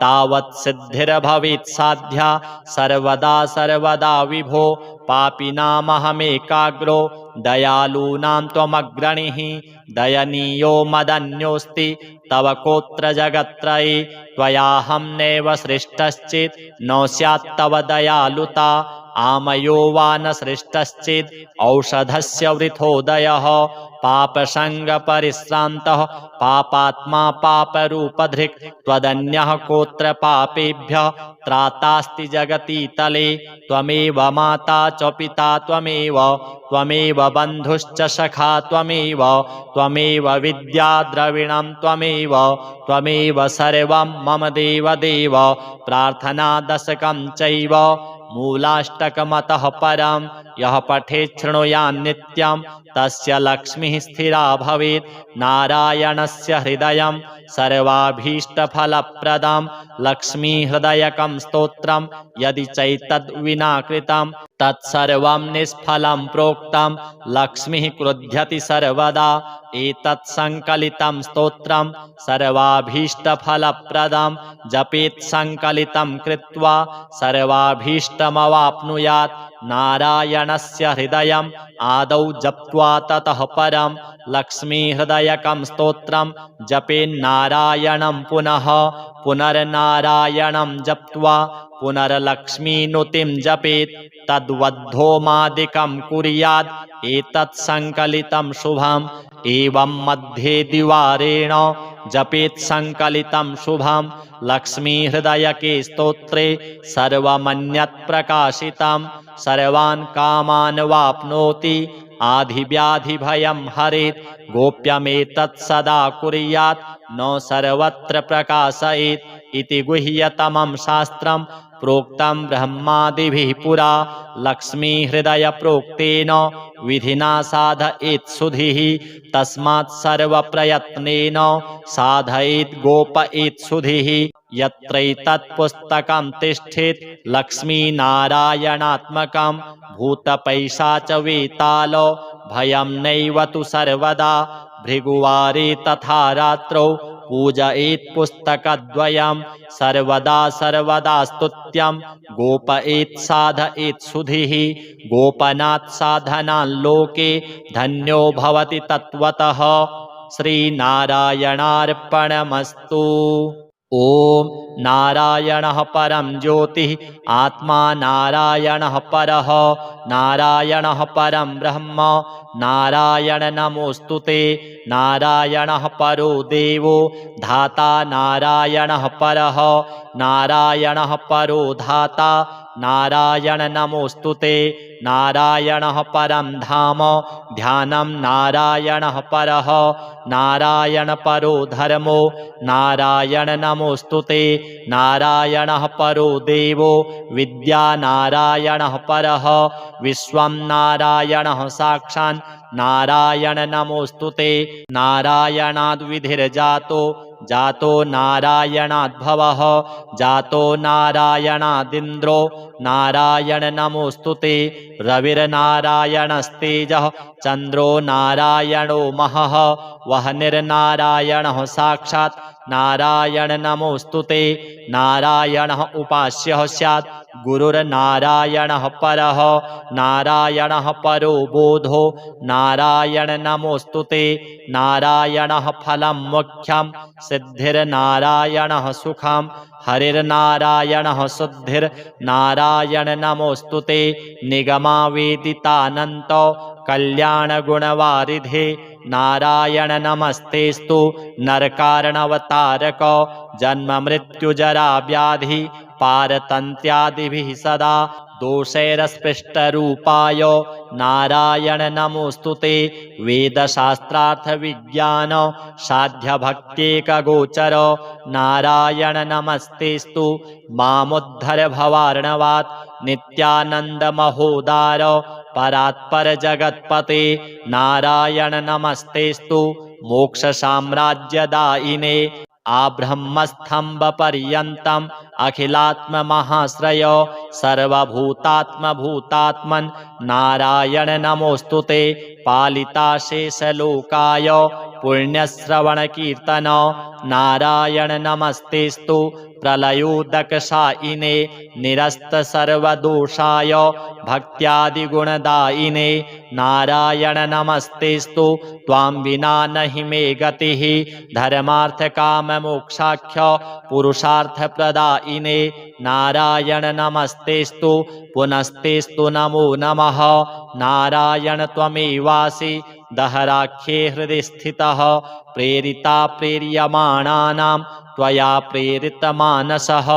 तावत् सिद्धिर्भवेत् साध्या सर्वदा सर्वदा विभो पापिनामहमेकाग्रो दयालूनां त्वमग्रणीः दयनीयो मदन्योऽस्ति तव कोत्र जगत्त्रये त्वयाहं नैव सृष्टश्चेत् न स्यात् तव दयालुता आमयो वा न सृष्टश्चेत् औषधस्य वृथोदयः पापसङ्गपरिश्रान्तः पापात्मा पापरूपधृक् त्वदन्यः कोत्र पापेभ्यः त्रातास्ति जगति तले त्वमेव माता च पिता त्वमेव बन्धुश्च सखा त्वमेव विद्या द्रविणं त्वमेव सर्वं मम देव प्रार्थनादशकं चैव मूलाष्टकमतः परं यः पठेत् शृणुयान् नित्यं तस्य लक्ष्मीः स्थिरा भवेत् नारायणस्य हृदयं सर्वाभीष्टफलप्रदं लक्ष्मीहृदयकं स्तोत्रं यदि चैतद्विना कृतं तत्सर्वं निष्फलं प्रोक्तं लक्ष्मीः क्रुध्यति सर्वदा एतत् संकलितं स्तोत्रं सर्वाभीष्टफलप्रदं जपेत् संकलितं कृत्वा सर्वाभीष्टमवाप्नुयात् नारायणस्य हृदयम् आदौ जप्त्वा ततः परं लक्ष्मीहृदयकं स्तोत्रं जपेन्नारायणं पुनर्नारायणं जप्त्वा पुनर्लक्ष्मीनुतिं जपेत् तद्वद्धोमादिकं कुर्यात् एतत् संकलितं शुभम् एवं मध्ये द्विवारेण जपेत् संकलितं शुभं लक्ष्मीहृदयके स्तोत्रे सर्वमन्यत् प्रकाशितं सर्वान् कामान् वाप्नोति आधिव्याधिभयं हरेत् गोप्यमेतत् सदा कुर्यात् न सर्वत्र प्रकाशयेत् इति गुह्यतमं शास्त्रं प्रोक्तं ब्रह्मादिभिः पुरा लक्ष्मीहृदयप्रोक्तेन विधिना साधयेत् सुधीः तस्मात् सर्वप्रयत्नेन साधयेत् गोपयेत् सुधीः यत्रैतत् पुस्तकं तिष्ठेत् लक्ष्मीनारायणात्मकं भूतपैशाचवेताल भयं नैव तु सर्वदा भृगुवारे तथा रात्रौ पूजयेत् पुस्तकद्वयं सर्वदा स्तुत्यं गोपयेत् साधयेत् सुधीः गोपनात् साधनान् लोके धन्यो भवति तत्त्वतः श्रीनारायणार्पणमस्तु। ॐ नारायणः परं ज्योतिः आत्मा नारायणः परः नारायणः परं ब्रह्म नारायण नमोऽस्तुते नारायणः परो देवो धाता नारायणः परः नारायणः परो धाता नारायण नमोऽस्तुते नारायणः परं धाम ध्यानं नारायणः परः नारायण परो धर्मो नारायण नमोऽस्तुते नारायणः परो देवो विद्या नारायणः परः विश्वं नारायणः साक्षान् नारायण नमोऽस्तुते नारायणाद्विधिर्जातो जातो नारायणाद्भवः जातो नारायणादिन्द्रो नारायण नमोऽस्तुते रविर्नारायणस्तेजः चन्द्रो नारायणो महः वह्निर्नारायणः साक्षात् नारायण नमोस्तुते। नारायणः उपास्यः स्यात् गुरुर्नारायणः परः। नारायणः परो बोधो नारायण नमोस्तुते। नारायणः फलं मोक्षं सिद्धिर्नारायणः सुखं। हरिर्नारायणः शुद्धिर्नारायण नमोस्तुते। निगमावेदितानन्तो कल्याणगुणवारिधे नारायण नमस्तेस्तु। नरकारणवतारक जन्म मृत्यु जरा व्याधि पारतन्त्यादिभिः सदा दोषैरस्पृष्टरूपाय नारायण नमोस्तुते। वेदशास्त्रार्थ विज्ञान साध्य भक्त्येकगोचर नारायण नमस्तेस्तु। मामुद्धर भवार्णवात् नित्यानंद महोदार परात्पर जगत्पते नारायण नमस्तेस्तु। मोक्ष साम्राज्यदायिने आब्रह्मस्तंभ पर्यन्तम् अखिलात्म महाश्रय सर्वभूतात्म भूतात्मन् नारायण नमोस्तुते। पालिता शेषलोकाय पुण्यश्रवण कीर्तन नारायण नमस्तेस्तु। प्रलयोदकशायिने निरस्त सर्वदोषाय भक्त्यादिगुणदायिने नारायण नमस्तेस्तु। त्वां विना नहि मे गतिः धर्मार्थ काम मोक्षाख्य पुरुषार्थ प्रदायिने नारायण नमस्तेस्तु। पुनस्तेस्तु नमो नमः। नारायण त्वमेवासि दहराख्ये हृदि स्थितः। प्रेरिता प्रेर्यमाणानां त्वया प्रेरितमानसः।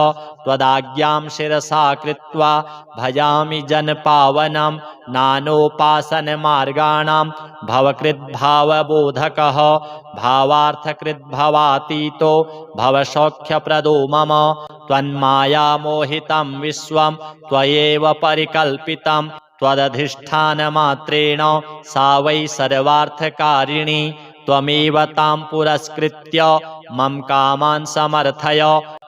त्वदाज्ञां शिरसा कृत्वा भजामि जनपावनं। नानोपासनमार्गाणां भवकृद्भावबोधकः। भावार्थकृद्भवातीतो भवसौख्यप्रदो मम। त्वन्मायामोहितं विश्वं त्वयैव परिकल्पितं। त्वदधिष्ठानमात्रेण सा वै सर्वार्थकारिणी। त्वमेव तां पुरस्कृत्य मम कामान् समर्थय।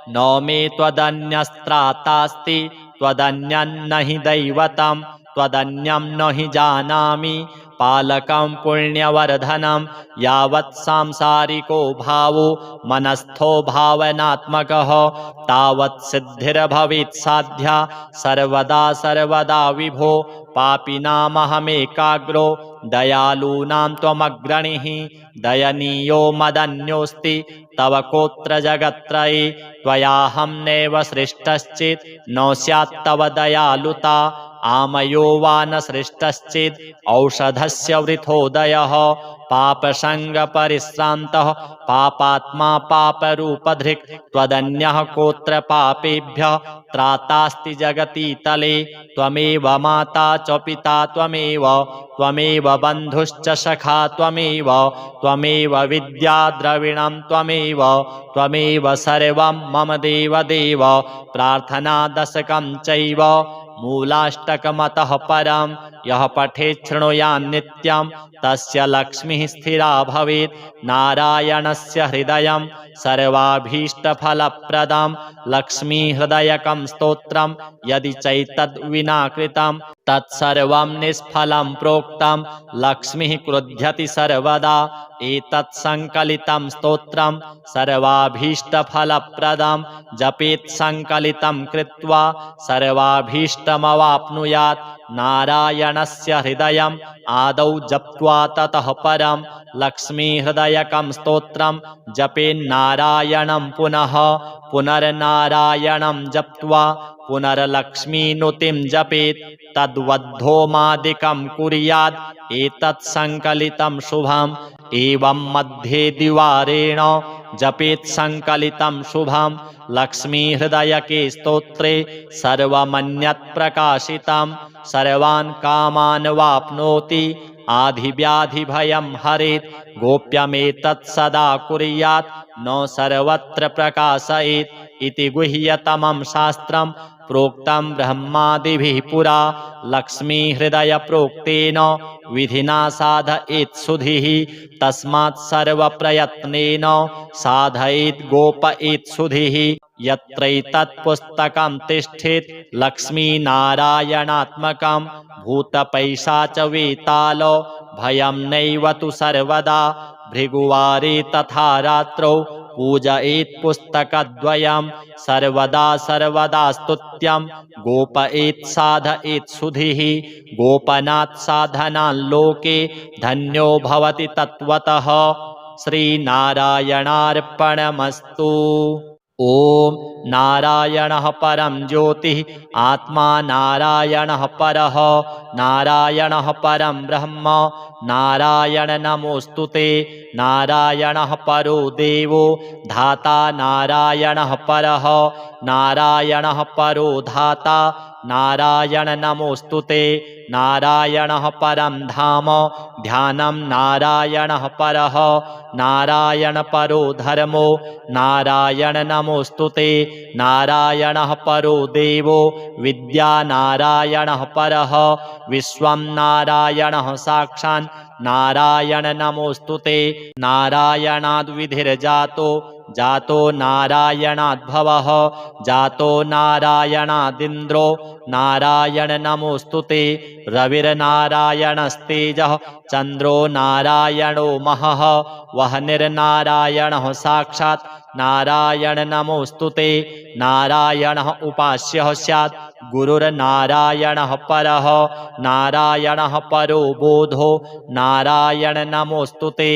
न मे त्वदन्यस्त्रातास्ति त्वदन्यं हि दैवतं। त्वदन्यं न हि जानामि पालकं पुण्यवर्धनं। यावत् सांसारिको भावो मनस्थो भावनात्मकः तावत् सिद्धिर्भवेत् साध्या सर्वदा सर्वदा विभो। पापिनामहमेकाग्रो दयालूनां त्वमग्रणीः। दयनीयो मदन्योऽस्ति तव कोऽत्र जगत्त्रये। त्वयाहं नैव सृष्टश्चेत् न स्यात् तव दयालुता। आमयो वा न सृष्टश्चेत् औषधस्य वृथोदयः। पापसङ्गपरिश्रान्तः पापात्मा पापरूपधृक्। त्वदन्यः कोऽत्र पापेभ्यः त्रातास्ति जगति तले। त्वमेव माता च पिता त्वमेव त्वमेव बन्धुश्च सखा त्वमेव त्वमेव विद्या द्रविणं त्वमेव त्वमेव सर्वं मम देवदेव। प्रार्थनादशकं चैव मूलाष्टकमतः परं यः पठेत् शृणुयान् नित्यं तस्य लक्ष्मीः स्थिरा भवेत्। नारायणस्य हृदयं सर्वाभीष्टफलप्रदं लक्ष्मीहृदयकं स्तोत्रं यदि चैतद्विना कृतं तत्सर्वं निष्फलं प्रोक्तं। लक्ष्मीः क्रुध्यति सर्वदा एतत् संकलितं स्तोत्रं सर्वाभीष्टफलप्रदं। जपेत् संकलितं कृत्वा सर्वाभीष्टमवाप्नुयात्। नारायणस्य हृदयम् आदौ जप्त्वा ततः परं लक्ष्मीहृदयकं स्तोत्रं जपेन्नारायणं पुनः। पुनर्नारायणं जप्त्वा पुनर्लक्ष्मीनुतिं जपेत्। तद्वद्धोमादिकं कुर्यात् एतत् संकलितं शुभम्। एवं मध्ये द्विवारेण जपेत् संकलितं शुभं। लक्ष्मीहृदयके स्तोत्रे सर्वमन्यत् प्रकाशितं। सर्वान् कामान् वाप्नोति आधिव्याधिभयं हरेत्। गोप्यमेतत् सदा कुर्यात् न सर्वत्र प्रकाशयेत्। इति गुह्यतमं शास्त्रं प्रोक्तं ब्रह्मादिभिः पुरा। लक्ष्मीहृदय प्रोक्तेन विधिना साधयेत् सुधीः। तस्मात् सर्वप्रयत्नेन साधयेत् गोपयेत् सुधीः। यत्रैतत् पुस्तकं तिष्ठेत् लक्ष्मीनारायणात्मकं भूतपैशाचवेताल भयं नैव तु सर्वदा। भृगुवारे तथा रात्रौ पूजयेत् पुस्तकद्वयं सर्वदा सर्वदा स्तुत्यं गोपयेत् साधयेत् सुधिः गोपनात् साधनाल्लोके धन्यो भवति तत्त्वतः। श्रीनारायणार्पणमस्तु। ॐ नारायणः परं ज्योतिः आत्मा नारायणः परः नारायणः परं ब्रह्म नारायण नमोऽस्तुते नारायणः परो देवो धाता नारायणः परः नारायणः परो धाता नारायण नमोऽस्तुते नारायणः परं धाम ध्यानं नारायणः परः नारायण परो धर्मो नारायण नमोऽस्तुते नारायणः परो देवो विद्या नारायणः परः विश्वं नारायणः साक्षात् नारायण नमोऽस्तुते नारायणाद्विधिर्जातो जातो नारायणाद्भवः जातो नारायणादिन्द्रो नारायण नमोऽस्तुते रविर्नारायणस्तेजः चन्द्रो नारायणो महः वह्निर्नारायणः साक्षात् नारायण नमोऽस्तुते नारायणः उपास्यः स्यात् गुरुर्नारायणः परः नारायणः परो बोधो नारायण नमोऽस्तुते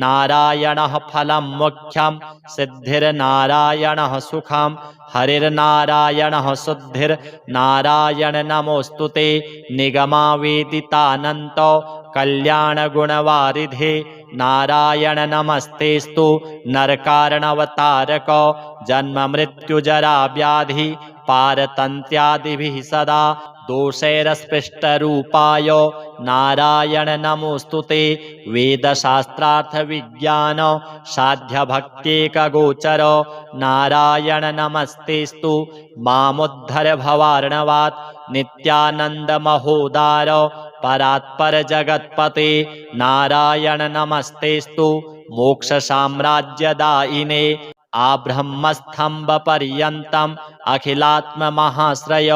नारायणः फलं मोक्षं सिद्धिर्नारायणः सुखं हरिर्नारायणः शुद्धिर्नारायण नमोऽस्तुते निगमावेदितानन्त कल्याणगुणवारिधे नारायण नमस्तेस्तु नरकारणवतारक जन्ममृत्युजरा व्याधि पारतन्त्यादिभिः सदा दोषैरस्पृष्टरूपाय नारायण नमोऽस्तुते वेदशास्त्रार्थविज्ञान साध्यभक्त्येकगोचर नारायण नमस्तेस्तु मामुद्धर भवार्णवात् नित्यानन्दमहोदार परात्पर जगत्पते नारायण नमस्तेस्तु मोक्षसाम्राज्यदायिने आब्रह्मस्तम्भपर्यन्तम् अखिलात्ममहाश्रय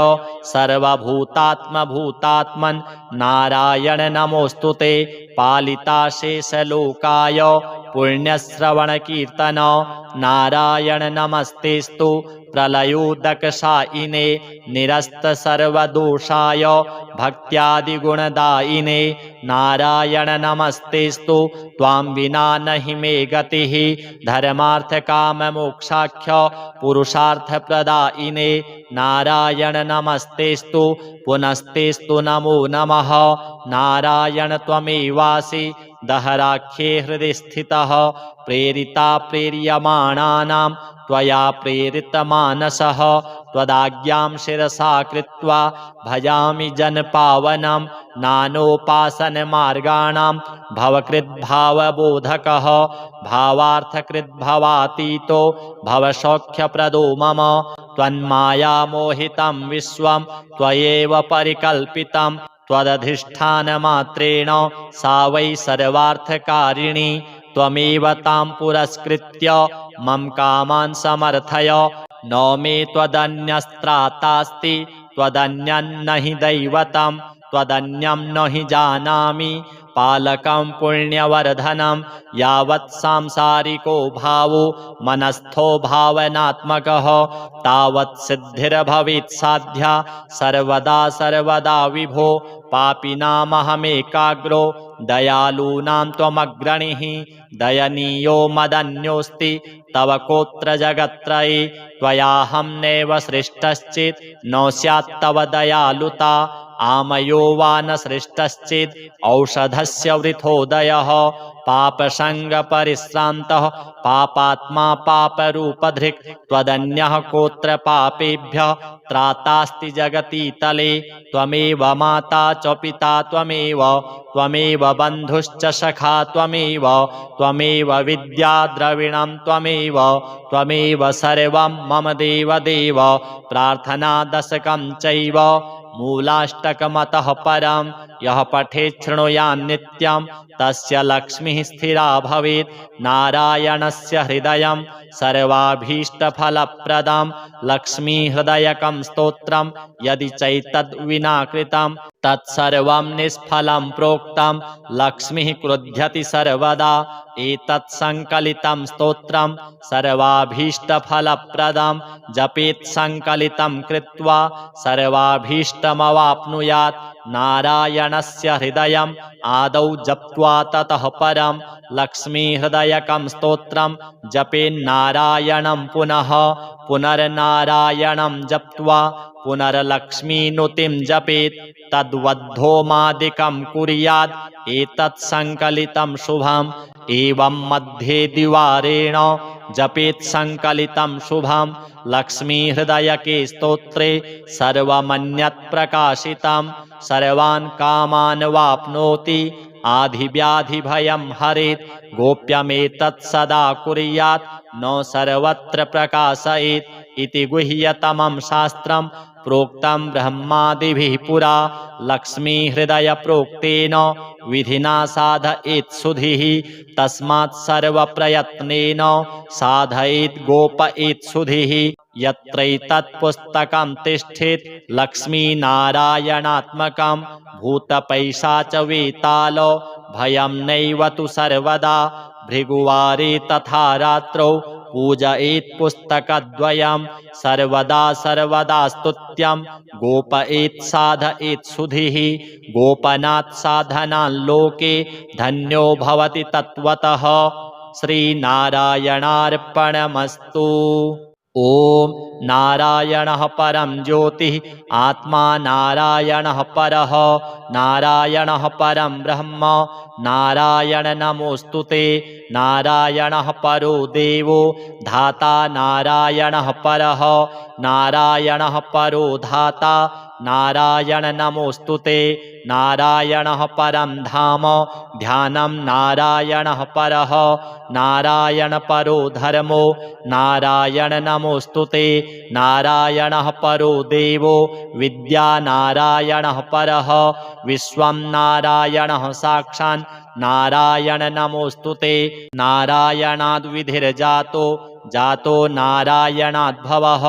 सर्वभूतात्मभूतात्मन् नारायण नमोऽस्तुते पालिताशेषलोकाय पुण्यश्रवणकीर्तन नारायण नमस्तेस्तु प्रलयोदकशायिने निरस्तसर्वदोषाय भक्त्यादिगुणदायिने नारायण नमस्तेस्तु त्वां विना नहि मे गतिः धर्मार्थकाममोक्षाख्य पुरुषार्थप्रदायिने नारायण नमस्तेस्तु पुनस्तेस्तु नमो नमः नारायण त्वमेवासि दहराख्ये हृदि स्थितः प्रेरिता प्रेर्यमाणानां त्वया प्रेरितमानसः त्वदाज्ञां शिरसा कृत्वा भजामि जनपावनं नानोपासनमार्गाणां भवकृद्भावबोधकः भावार्थकृद्भवातीतो भवसौख्यप्रदो मम त्वन्मायामोहितं विश्वं त्वयैव परिकल्पितं त्वदधिष्ठानमात्रेण सा वै सर्वार्थकारिणी त्वमेव तां पुरस्कृत्य मम कामान् समर्थय न मे त्वदन्यस्त्रातास्ति त्वदन्यं न हि दैवतं त्वदन्यं न हि जानामि पालकं पुण्यवर्धनं यावत् सांसारिको भावो मनस्थो भावनात्मकः तावत् सिद्धिर्भवेत् साध्या सर्वदा सर्वदा विभो पापिनामहमेकाग्रो दयालूनां त्वमग्रणीः दयनीयो मदन्योऽस्ति तव कोत्र जगत्त्रये त्वयाहं नैव सृष्टश्चेत् न स्यात् तव दयालुता आमयो वा न सृष्टश्चेत् औषधस्य वृथोदयः पापसङ्गपरिश्रान्तः पापात्मा पापरूपधृक् त्वदन्यः कोत्र पापेभ्यः त्रातास्ति जगति तले त्वमेव माता च पिता त्वमेव बन्धुश्च सखा त्वमेव विद्या द्रविणं त्वमेव सर्वं मम देवदेव प्रार्थनादशकं चैव मूलाष्टकमतः परं यः पठेत् शृणुयान् नित्यं तस्य लक्ष्मीः स्थिरा भवेत्। नारायणस्य हृदयं सर्वाभीष्टफलप्रदं लक्ष्मीहृदयकं स्तोत्रं यदि चैतद्विना कृतं तत्सर्वं निष्फलं प्रोक्तं लक्ष्मीः क्रुध्यति सर्वदा। एतत् संकलितं स्तोत्रं सर्वाभीष्टफलप्रदं जपेत् संकलितं कृत्वा सर्वाभीष्टमवाप्नुयात्। नारायणस्य हृदयम् आदौ जप्त्वा ततः परं लक्ष्मीहृदयकं स्तोत्रं जपेन्नारायणं पुनः पुनर्नारायणं जप्त्वा पुनर्लक्ष्मीनुतिं जपेत्। तद्वद्धोमादिकं कुर्यात् एतत् संकलितं शुभम्। एवं मध्ये द्विवारेण जपेत् संकलितं शुभं लक्ष्मीहृदयके स्तोत्रे सर्वमन्यत् प्रकाशितं सर्वान् कामान् वाप्नोति आधिव्याधिभयं हरेत्। गोप्यमेतत् सदा कुर्यात् न सर्वत्र प्रकाशयेत् इति गुह्यतमं शास्त्रं प्रोक्तं ब्रह्मादिभिः पुरा। लक्ष्मीहृदयप्रोक्तेन विधिना साधयेत् सुधीः तस्मात् सर्वप्रयत्नेन साधयेत् गोपयेत् सुधीः। यत्रैतत् पुस्तकं तिष्ठेत् लक्ष्मीनारायणात्मकं भूतपैशाचवेताल भयं नैव तु सर्वदा। भृगुवारे तथा रात्रौ पूजयेत् पुस्तकद्वयं सर्वदा सर्वदा स्तुत्यं गोपयेत् साधयेत् सुधीः। गोपनात् साधनान् लोके धन्यो भवति तत्त्वतः। श्रीनारायणार्पणमस्तु। ॐ नारायणः परं ज्योतिः आत्मा नारायणः परः नारायणः परं ब्रह्म नारायण नमोऽस्तुते। नारायणः परो देवो धाता नारायणः परः नारायणः परो धाता नारायण नमोऽस्तुते। नारायणः परं धाम ध्यानं नारायणः परः नारायण परो धर्मो नारायण नमोऽस्तुते। नारायणः परो देवो विद्या नारायणः परः विश्वं नारायणः साक्षात् नारायण नमोऽस्तुते। नारायणाद्विधिर्जातो जातो नारायणाद्भवः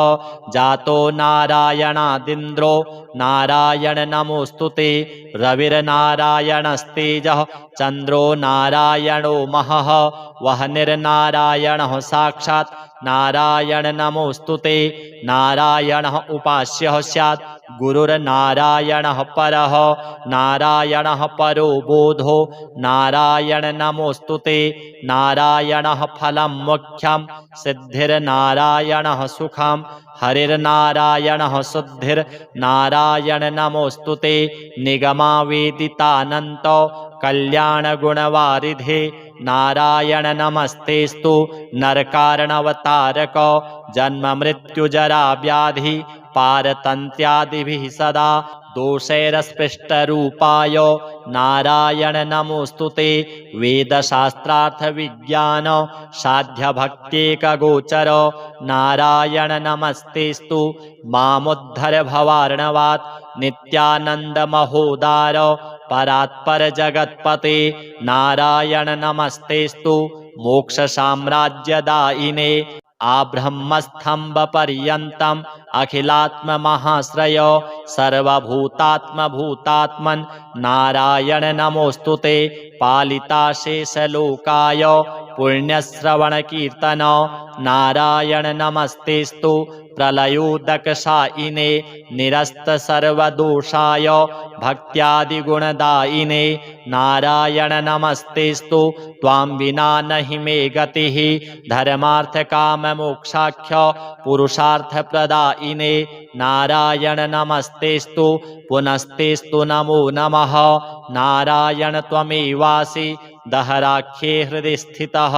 जातो नारायणादिन्द्रो नारायण नमोऽस्तुते। रविर्नारायणस्तेजः चन्द्रो नारायणो महः वह्निर्नारायणः साक्षात् नारायण नमोऽस्तुते। नारायणः उपास्यः स्यात् गुरुर्नारायणः परः नारायणः परो बोधो नारायण नमोऽस्तुते। नारायणः फलं मुख्यं सिद्धिर्नारायणः सुखं हरिर्नारायणः शुद्धिर्नारायण नमोऽस्तुते। निगमावेदितानन्त कल्याणगुणवारिधे नारायण नमस्तेस्तु। नरकारणवतारक जन्ममृत्युजरा व्याधि पारतन्त्यादिभिः सदा दोषैरस्पृष्टरूपाय नारायण नमोऽस्तुते। वेदशास्त्रार्थविज्ञान साध्यभक्त्येकगोचर नारायण नमस्तेस्तु। मामुद्धर भवार्णवात् नित्यानन्दमहोदार परात्पर जगत्पते नारायण नमस्तेस्तु। मोक्षसाम्राज्यदायिने आब्रह्मस्तम्भपर्यन्तम् अखिलात्ममहाश्रय सर्वभूतात्मभूतात्मन् नारायण नमोऽस्तुते। पालिताशेषलोकाय पुण्यश्रवणकीर्तन नारायण नमस्तेस्तु। प्रलयोदकशायिने निरस्तसर्वदोषाय भक्त्यादिगुणदायिने नारायण नमस्तेस्तु। त्वां विना नहि मे गतिः धर्मार्थकाममोक्षाख्य पुरुषार्थप्रदायिने नारायण नमस्तेस्तु। पुनस्तेस्तु नमो नमः नारायण त्वमेवासि दहराख्ये हृदि स्थितः।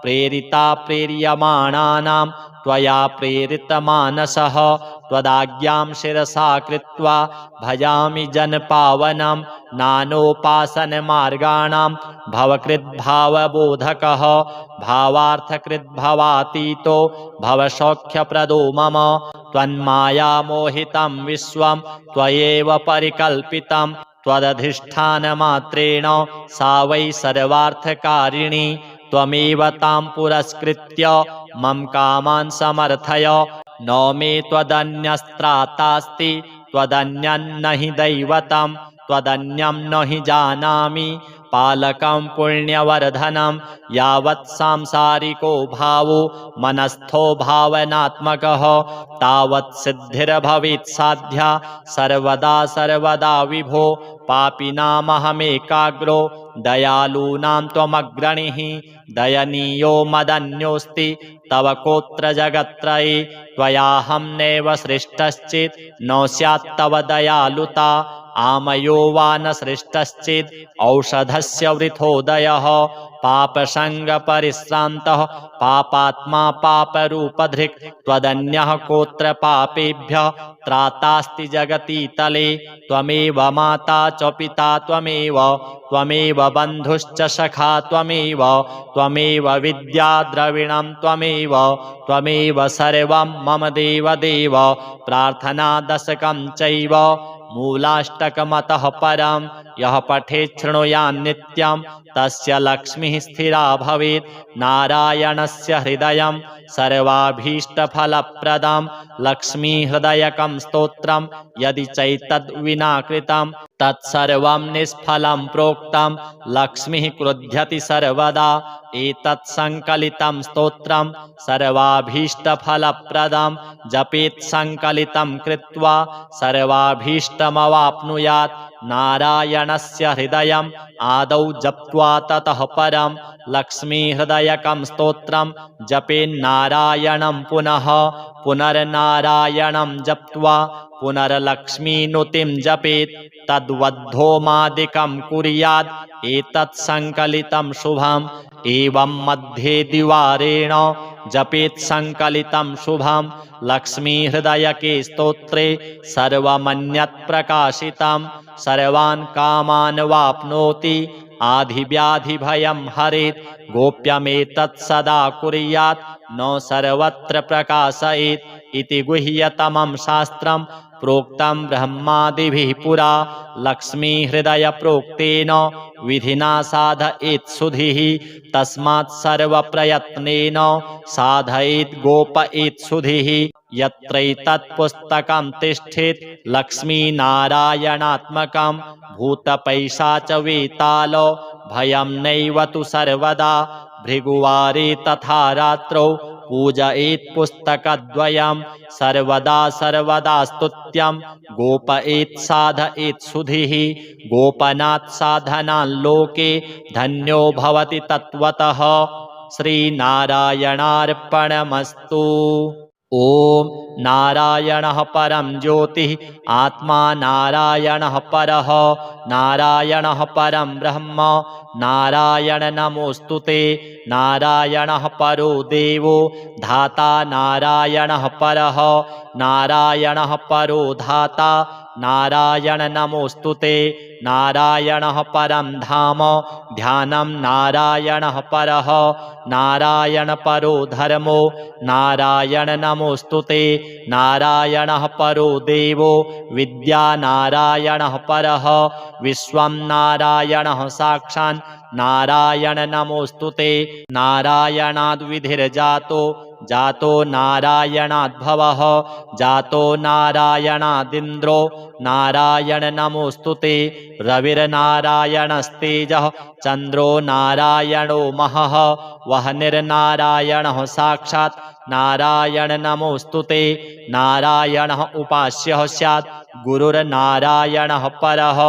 प्रेरिता प्रेर्यमाणानां त्वया प्रेरितमानसः त्वदाज्ञां शिरसा कृत्वा भजामि जनपावनं। नानोपासनमार्गाणां भवकृद्भावबोधकः भावार्थकृद्भवातीतो भवसौख्यप्रदो मम। त्वन्मायामोहितं विश्वं त्वयैव परिकल्पितं त्वदधिष्ठानमात्रेण सा वै सर्वार्थकारिणी त्वमेव तां पुरस्कृत्य मम कामान् समर्थय न मे त्वदन्यस्त्रातास्ति त्वदन्यन्न हि दैवतं त्वदन्यं न हि जानामि पालकं पुण्यवर्धनं यावत् सांसारिको भावो मनस्थो भावनात्मकः तावत् सिद्धिर्भवेत् साध्या सर्वदा सर्वदा विभो पापिनामहमेकाग्रो दयालूनां त्वमग्रणीः दयनीयो मदन्योऽस्ति तव कोत्र जगत्त्रये त्वयाहं नैव सृष्टश्चेत् न स्यात् तव दयालुता आमयो वा न सृष्टश्चेत् औषधस्य वृथोदयः पापसङ्गपरिश्रान्तः पापात्मा पापरूपधृक् त्वदन्यः कोत्र पापेभ्यः त्रातास्ति जगति तले त्वमेव माता च पिता त्वमेव बन्धुश्च सखा त्वमेव विद्या द्रविणं त्वमेव सर्वं मम देव प्रार्थनादशकं चैव मूलाष्टकमतः परं यः पठेत् शृणुयान् नित्यं तस्य लक्ष्मीः स्थिरा भवेत् नारायणस्य हृदयं सर्वाभीष्टफलप्रदं लक्ष्मीहृदयकं स्तोत्रं यदि चैतद्विना कृतं तत्सर्वं निष्फलं प्रोक्तं लक्ष्मीः क्रुध्यति सर्वदा एतत् संकलितं स्तोत्रं सर्वाभीष्टफलप्रदं जपेत् संकलितं कृत्वा सर्वाभीष्टमवाप्नुयात् नारायणस्य हृदयम् आदौ जप्त्वा ततः परं लक्ष्मीहृदयकं स्तोत्रं जपेन्नारायणं पुनर्नारायणं जप्त्वा पुनर्लक्ष्मीनुतिं जपेत् तद्वद्धोमादिकं कुर्यात् एतत् संकलितं शुभम् एवं मध्ये द्विवारेण जपेत् संकलितं शुभं लक्ष्मीहृदयके स्तोत्रे सर्वमन्यत् प्रकाशितं सर्वान् कामान् वाप्नोति आधिव्याधिभयं हरेत् गोप्यमेतत् सदा कुर्यात् न सर्वत्र प्रकाशयेत् इति गुह्यतमं शास्त्रं प्रोक्तं ब्रह्मादिभिः पुरा लक्ष्मीहृदयप्रोक्तेन विधिना साधयेत् सुधिः तस्मात् सर्वप्रयत्नेन साधयेत् गोपयेत् सुधिः यत्रैतत्पुस्तकं तिष्ठेत् लक्ष्मीनारायणात्मकं भूतपैशाचवेताल भयं नैव तु सर्वदा भृगुवारे तथा रात्रौ पूजयेत् पुस्तकद्वयं सर्वदा स्तुत्यं गोपयेत् साधयेत् सुधिः गोपनात् साधनान् लोके धन्यो भवति तत्त्वतः श्रीनारायणार्पणमस्तु। ॐ नारायणः परं ज्योतिः आत्मा नारायणः परः नारायणः परं ब्रह्म नारायण नमोऽस्तुते नारायणः परो देवो धाता नारायणः परः नारायणः परो धाता नारायण नमोऽस्तुते नारायणः परं धाम ध्यानं नारायणः परः नारायण परो धर्मो नारायण नमोऽस्तुते नारायणः परो देवो विद्या नारायणः परः विश्वं नारायणः साक्षात् नारायण नमोऽस्तुते नारायणाद्विधिर्जातो जातो नारायणाद्भवः जातो नारायणादिन्द्रो नारायण नमोऽस्तुते रविर्नारायणस्तेजः चन्द्रो नारायणो महः वह्निर्नारायणः साक्षात् नारायण नमोऽस्तुते नारायणः उपास्यः स्यात् गुरुर्नारायणः परः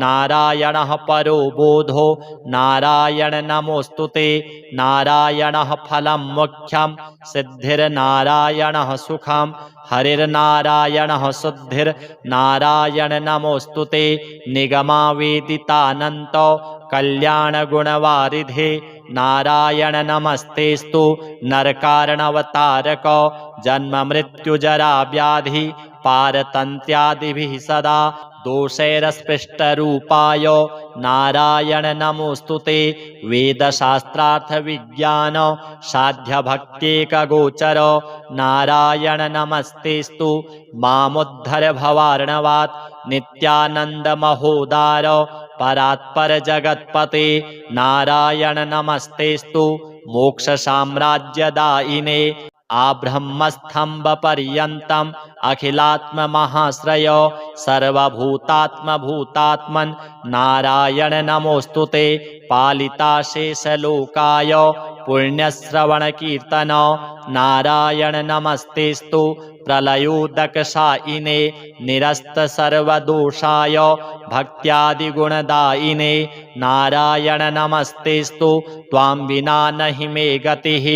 नारायणः परो बोधो नारायण नमोऽस्तुते नारायणः फलं मुख्यं सिद्धिर्नारायणः सुखं हरिर्नारायणः शुद्धिर्नारायण नमोऽस्तुते निगमावेदितानन्तो कल्याणगुणवारिधे नारायण नमस्तेस्तु नरकारणवतारक जन्ममृत्युजराव्याधि पारतन्त्यादिभिः सदा दोषैरस्पृष्टरूपाय नारायण नमोऽस्तुते वेदशास्त्रार्थविज्ञान साध्यभक्त्येकगोचर नारायण नमस्तेस्तु मामुद्धर भवार्णवात् नित्यानंद महोदार परात्पर जगत्पते नारायण नमस्तेस्तु मोक्ष साम्राज्यदायिने आब्रह्मस्तंभ पर्यन्तम् अखिलात्म महाश्रय सर्वभूतात्म भूतात्मन् नारायण नमोस्तुते पालिता शेषलोकाय पुण्यश्रवण कीर्तन नारायण नमस्तेस्तु प्रलयोदकशायिने निरस्त सर्वदोषाय भक्त्यादिगुणदायिने नारायण नमस्तेस्तु त्वां विना नहि मे गतिः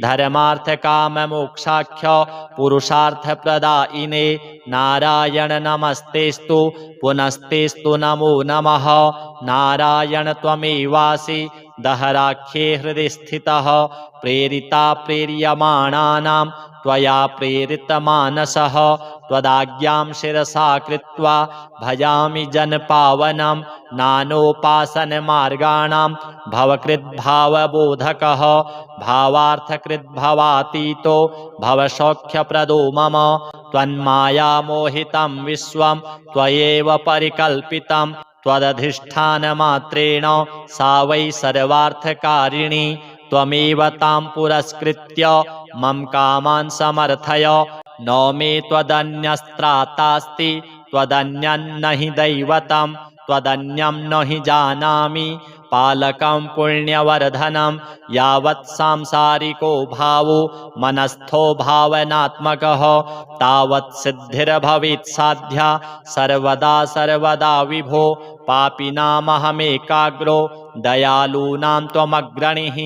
धर्मार्थ काम मोक्षाख्य पुरुषार्थ प्रदायिने नारायण नमस्तेस्तु पुनस्तेस्तु नमो नमः नारायण त्वमेवासि दहराख्ये हृदि स्थितः प्रेरिता प्रेर्यमाणानां त्वया प्रेरितमानसः त्वदाज्ञां शिरसा कृत्वा भजामि जनपावनं नानोपासनमार्गाणां भवकृद्भावबोधकः भावार्थकृद्भवातीतो भवसौख्यप्रदो मम त्वन्मायामोहितं विश्वं त्वयैव परिकल्पितं त्वदधिष्ठानमात्रेण सा वै सर्वार्थकारिणी त्वमेव तां पुरस्कृत्य मम कामान् समर्थय न मे त्वदन्यस्त्रातास्ति त्वदन्यं न हि दैवतं त्वदन्यं न हि जानामि पालकं पुण्यवर्धनं यावत् सांसारिको भावो मनस्थो भावनात्मकः तावत् सिद्धिर्भवेत् साध्या सर्वदा सर्वदा विभो पापिनामहमेकाग्रो दयालूनां त्वमग्रणीः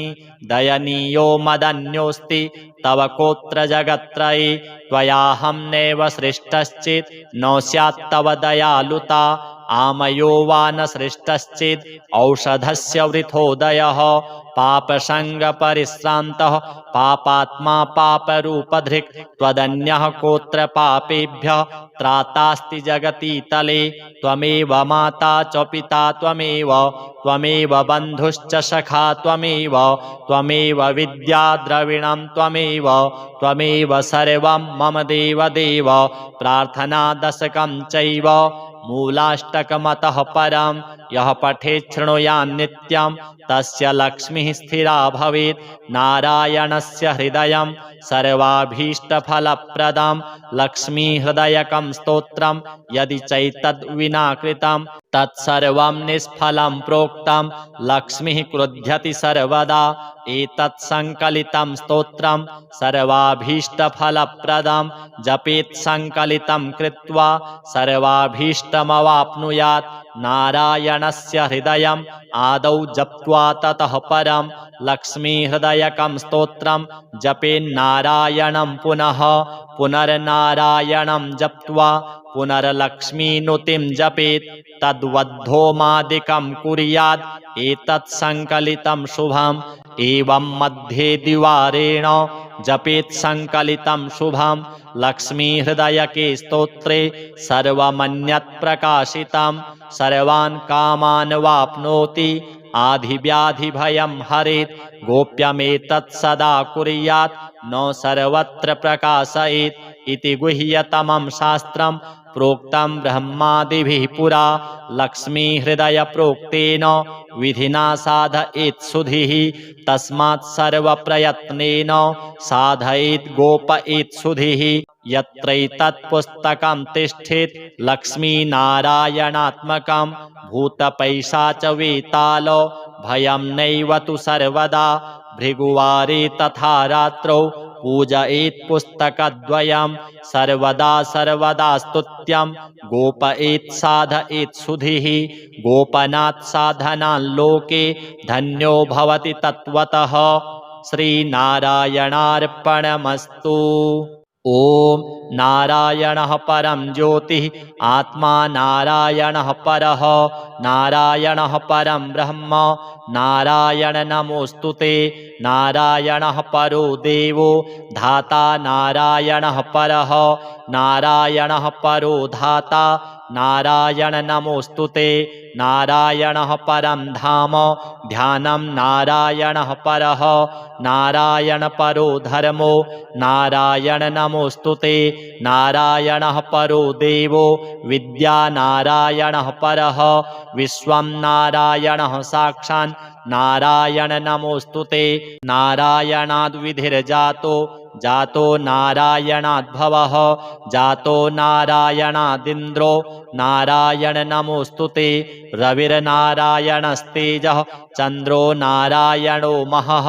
दयनीयो मदन्योऽस्ति तव कोत्र जगत्त्रये त्वयाहं नैव सृष्टश्चित् न स्यात् तव दयालुता आमयो वा न सृष्टश्चित् औषधस्य वृथोदयः पापसङ्गपरिश्रान्तः पापात्मा पापरूपधृक् त्वदन्यः कोत्र पापेभ्यः त्रातास्ति जगति तले त्वमेव माता च पिता त्वमेव बन्धुश्च सखा त्वमेव विद्या द्रविणं त्वमेव सर्वं मम देव प्रार्थनादशकं चैव मूलाष्टकमतः परं यः पठेत् शृणुयान् नित्यं तस्य लक्ष्मीः स्थिरा भवेत् नारायणस्य हृदयं सर्वाभीष्टफलप्रदं लक्ष्मीहृदयकं स्तोत्रं यदि चैतद्विना कृतं तत्सर्वं निष्फलं प्रोक्तं लक्ष्मीः क्रुध्यति सर्वदा एतत् संकलितं स्तोत्रं सर्वाभीष्टफलप्रदं जपेत् संकलितं कृत्वा सर्वाभीष्टमवाप्नुयात् नारायणस्य हृदयम् आदौ जप्त्वा ततः परं लक्ष्मीहृदयकं स्तोत्रं जपेन्नारायणं पुनर्नारायणं जप्त्वा पुनर्लक्ष्मीनुतिं जपेत् तद्वद्धोमादिकं कुर्यात् एतत् संकलितं शुभम् एवं मध्ये द्विवारेण जपेत् संकलितं शुभं लक्ष्मीहृदयके स्तोत्रे सर्वमन्यत् प्रकाशितं सर्वान् कामान् वाप्नोति आधिव्याधिभयं हरेत् गोप्यमेतत् सदा कुर्यात् न सर्वत्र प्रकाशयेत् इति गुह्यतमं शास्त्रं प्रोक्तं ब्रह्मादिभिः पुरा लक्ष्मीहृदयप्रोक्तेन विधिना साधयेत् सुधीः तस्मात् सर्वप्रयत्नेन साधयेत् गोपयेत् सुधीः यत्रैतत् पुस्तकं तिष्ठेत् लक्ष्मीनारायणात्मकं भूतपैशाचवेताल भयं नैव तु सर्वदा भृगुवारे तथा रात्रौ पूजयेत् पुस्तकद्वयं सर्वदा स्तुत्यं गोपयेत् साधयेत् सुधीः गोपनात् साधनान् लोके धन्यो भवति तत्त्वतः श्रीनारायणार्पणमस्तु। ॐ नारायणः परं ज्योतिः आत्मा नारायणः परः नारायणः परं ब्रह्म नारायण नमोस्तुते नारायणः परो देवो धाता नारायणः परः नारायणः परो धाता नारायण नमोऽस्तुते। नारायणः परं धाम ध्यानं नारायणः परः नारायण परो धर्मो नारायण नमोऽस्तुते। नारायणः परो देवो विद्या नारायणः परः विश्वं नारायणः साक्षान् नारायण नमोऽस्तुते। नारायणाद्विधिर्जातो जातो नारायणाद्भवः जातो नारायणादिन्द्रो नारायण नमोऽस्तुते। रविर्नारायणस्तेजः चन्द्रो नारायणो महः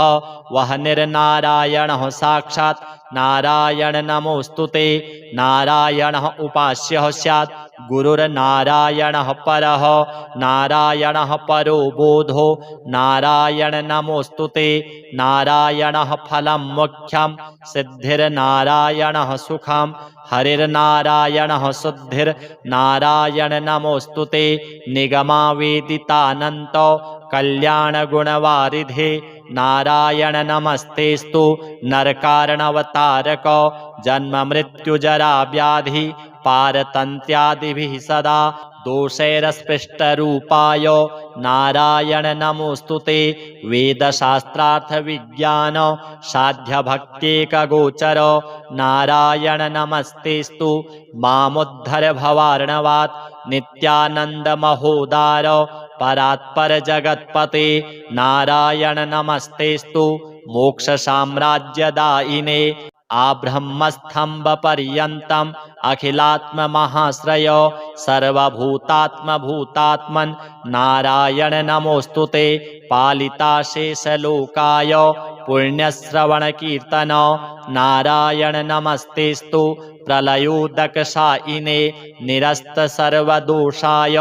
वह्निर्नारायणः साक्षात् नारायण नमोऽस्तुते। नारायणः उपास्यः स्यात् गुरुर्नारायणः परः नारायणः परो बोधो नारायण नमोऽस्तुते। नारायणः फलं मोक्षं सिद्धिर्नारायणः सुखं हरिर्नारायणः शुद्धिर्नारायण नमोऽस्तुते। निगमावेदितानन्तो कल्याणगुणवारिधे नारायण नमस्तेस्तु। नरकारणवतारक जन्ममृत्युजरा व्याधि पारतन्त्यादिभिः सदा दोषैरस्पृष्टरूपाय नारायण नमोऽस्तुते। वेदशास्त्रार्थविज्ञान साध्यभक्त्येकगोचर नारायण नमस्तेस्तु। मामुद्धर भवार्णवात् नित्यानन्दमहोदार परात्पर जगत्पते नारायण नमस्तेस्तु। मोक्षसाम्राज्यदायिने आब्रह्मस्तम्भपर्यन्तम् अखिलात्ममहाश्रय सर्वभूतात्मभूतात्मन् नारायण नमोऽस्तुते। पालिताशेषलोकाय पुण्यश्रवणकीर्तन नारायण नमस्तेस्तु। प्रलयोदकशायिने निरस्तसर्वदोषाय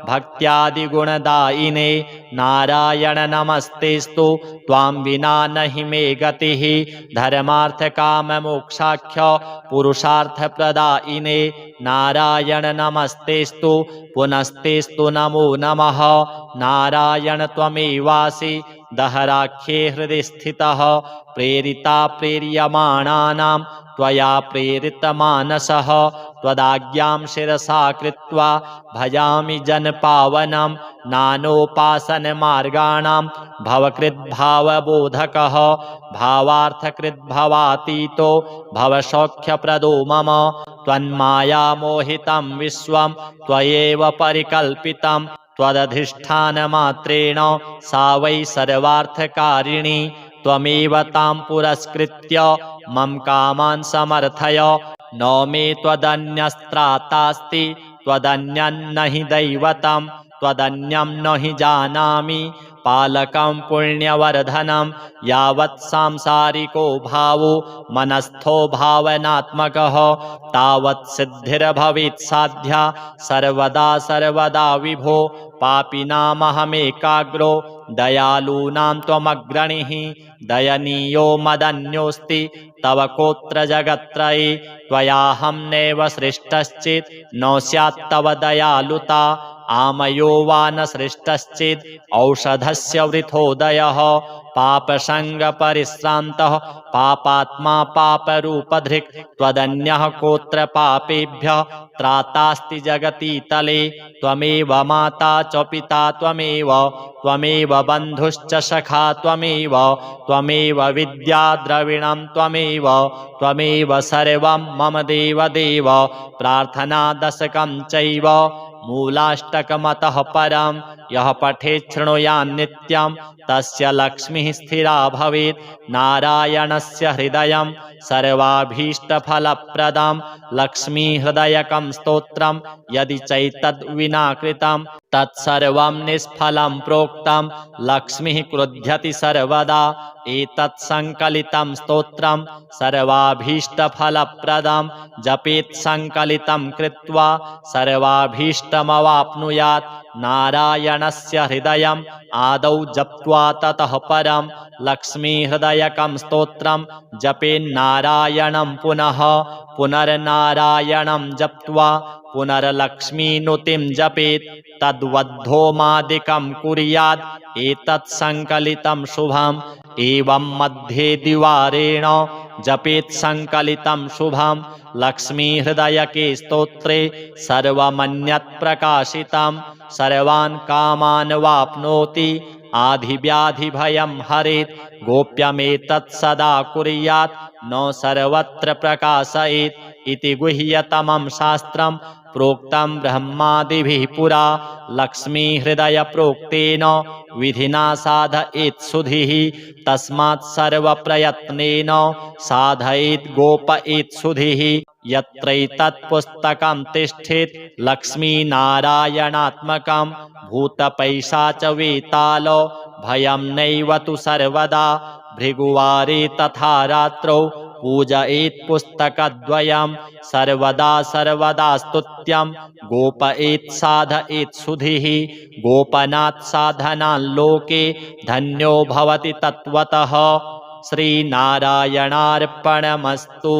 भक्त्यादिगुणदायिने नारायण नमस्तेस्तु। त्वां विना नहि मे गतिः धर्मार्थकाममोक्षाख्य पुरुषार्थप्रदायिने नारायण नमस्तेस्तु। पुनस्तेस्तु नमो नमः नारायण त्वमेवासि दहराख्ये हृदि स्थितः प्रेरिता प्रेर्यमाणानां त्वया प्रेरितमानसः त्वदाज्ञां शिरसा कृत्वा भजामि जनपावनं नानोपासनमार्गाणां भवकृद्भावबोधकः भावार्थकृद्भवातीतो भवसौख्यप्रदो मम त्वन्मायामोहितं विश्वं त्वयैव परिकल्पितं त्वदधिष्ठानमात्रेण सा वै सर्वार्थकारिणी त्वमेव तां पुरस्कृत्य मम कामान् समर्थय न मे त्वदन्यस्त्रातास्ति त्वदन्यं न हि दैवतं त्वदन्यं न हि जानामि पालकं पुण्यवर्धनं यावत् सांसारिको भावो मनस्थो भावनात्मकः तावत् सिद्धिर्भवेत् साध्या सर्वदा सर्वदा विभो पापिनामहमेकाग्रो दयालूनां त्वमग्रणीः दयनीयो मदन्योऽस्ति तव कोत्र जगत्त्रये त्वयाहं नैव सृष्टश्चेत् न स्यात् तव दयालुता आमयो वा न सृष्टश्चेत् औषधस्य वृथोदयः पापसङ्गपरिश्रान्तः पापात्मा पापरूपधृक् त्वदन्यः कोत्र पापेभ्यः त्रातास्ति जगति तले त्वमेव माता च पिता त्वमेव बन्धुश्च सखा त्वमेव विद्या द्रविणं त्वमेव सर्वं मम देवदेव प्रार्थनादशकं चैव मूलाष्टकमतः परं यः पठेत् शृणुयान् नित्यं तस्य लक्ष्मीः स्थिरा भवेत् नारायणस्य हृदयं सर्वाभीष्टफलप्रदं लक्ष्मीहृदयकं स्तोत्रं यदि चैतद्विना कृतं तत्सर्वं निष्फलं प्रोक्तं लक्ष्मीः क्रुध्यति सर्वदा एतत् संकलितं स्तोत्रं सर्वाभीष्टफलप्रदं जपेत् संकलितं कृत्वा सर्वाभीष्टमवाप्नुयात् नारायणस्य हृदयम् आदौ जप्त्वा ततः परं लक्ष्मीहृदयकं स्तोत्रं जपेन्नारायणं पुनः पुनर्नारायणं जप्त्वा पुनर्लक्ष्मीनुतिं जपेत् तद्वद्धोमादिकं कुर्यात् एतत् संकलितं शुभम् एवं मध्ये द्विवारेण जपेत् संकलितं शुभं लक्ष्मीहृदयके स्तोत्रे सर्वमन्यत् प्रकाशितं सर्वान् कामान् वाप्नोति आधिव्याधिभयं हरेत् गोप्यमेतत् सदा कुर्यात् न सर्वत्र प्रकाशयेत् इति गुह्यतमं शास्त्रं प्रोक्तं ब्रह्मादिभिः पुरा लक्ष्मीहृदयप्रोक्तेन विधिना साधयेत् सुधीः तस्मात् सर्वप्रयत्नेन साधयेत् गोपयेत् सुधीः यत्रैतत् पुस्तकं तिष्ठेत् लक्ष्मीनारायणात्मकं भूतपैशाचवेताल भयं नैव तु सर्वदा भृगुवारे तथा रात्रौ पूजयेत् पुस्तकद्वयं सर्वदा सर्वदा स्तुत्यं गोपयेत् साधयेत् सुधीः गोपनात् साधनान् लोके धन्यो भवति तत्त्वतः श्रीनारायणार्पणमस्तु।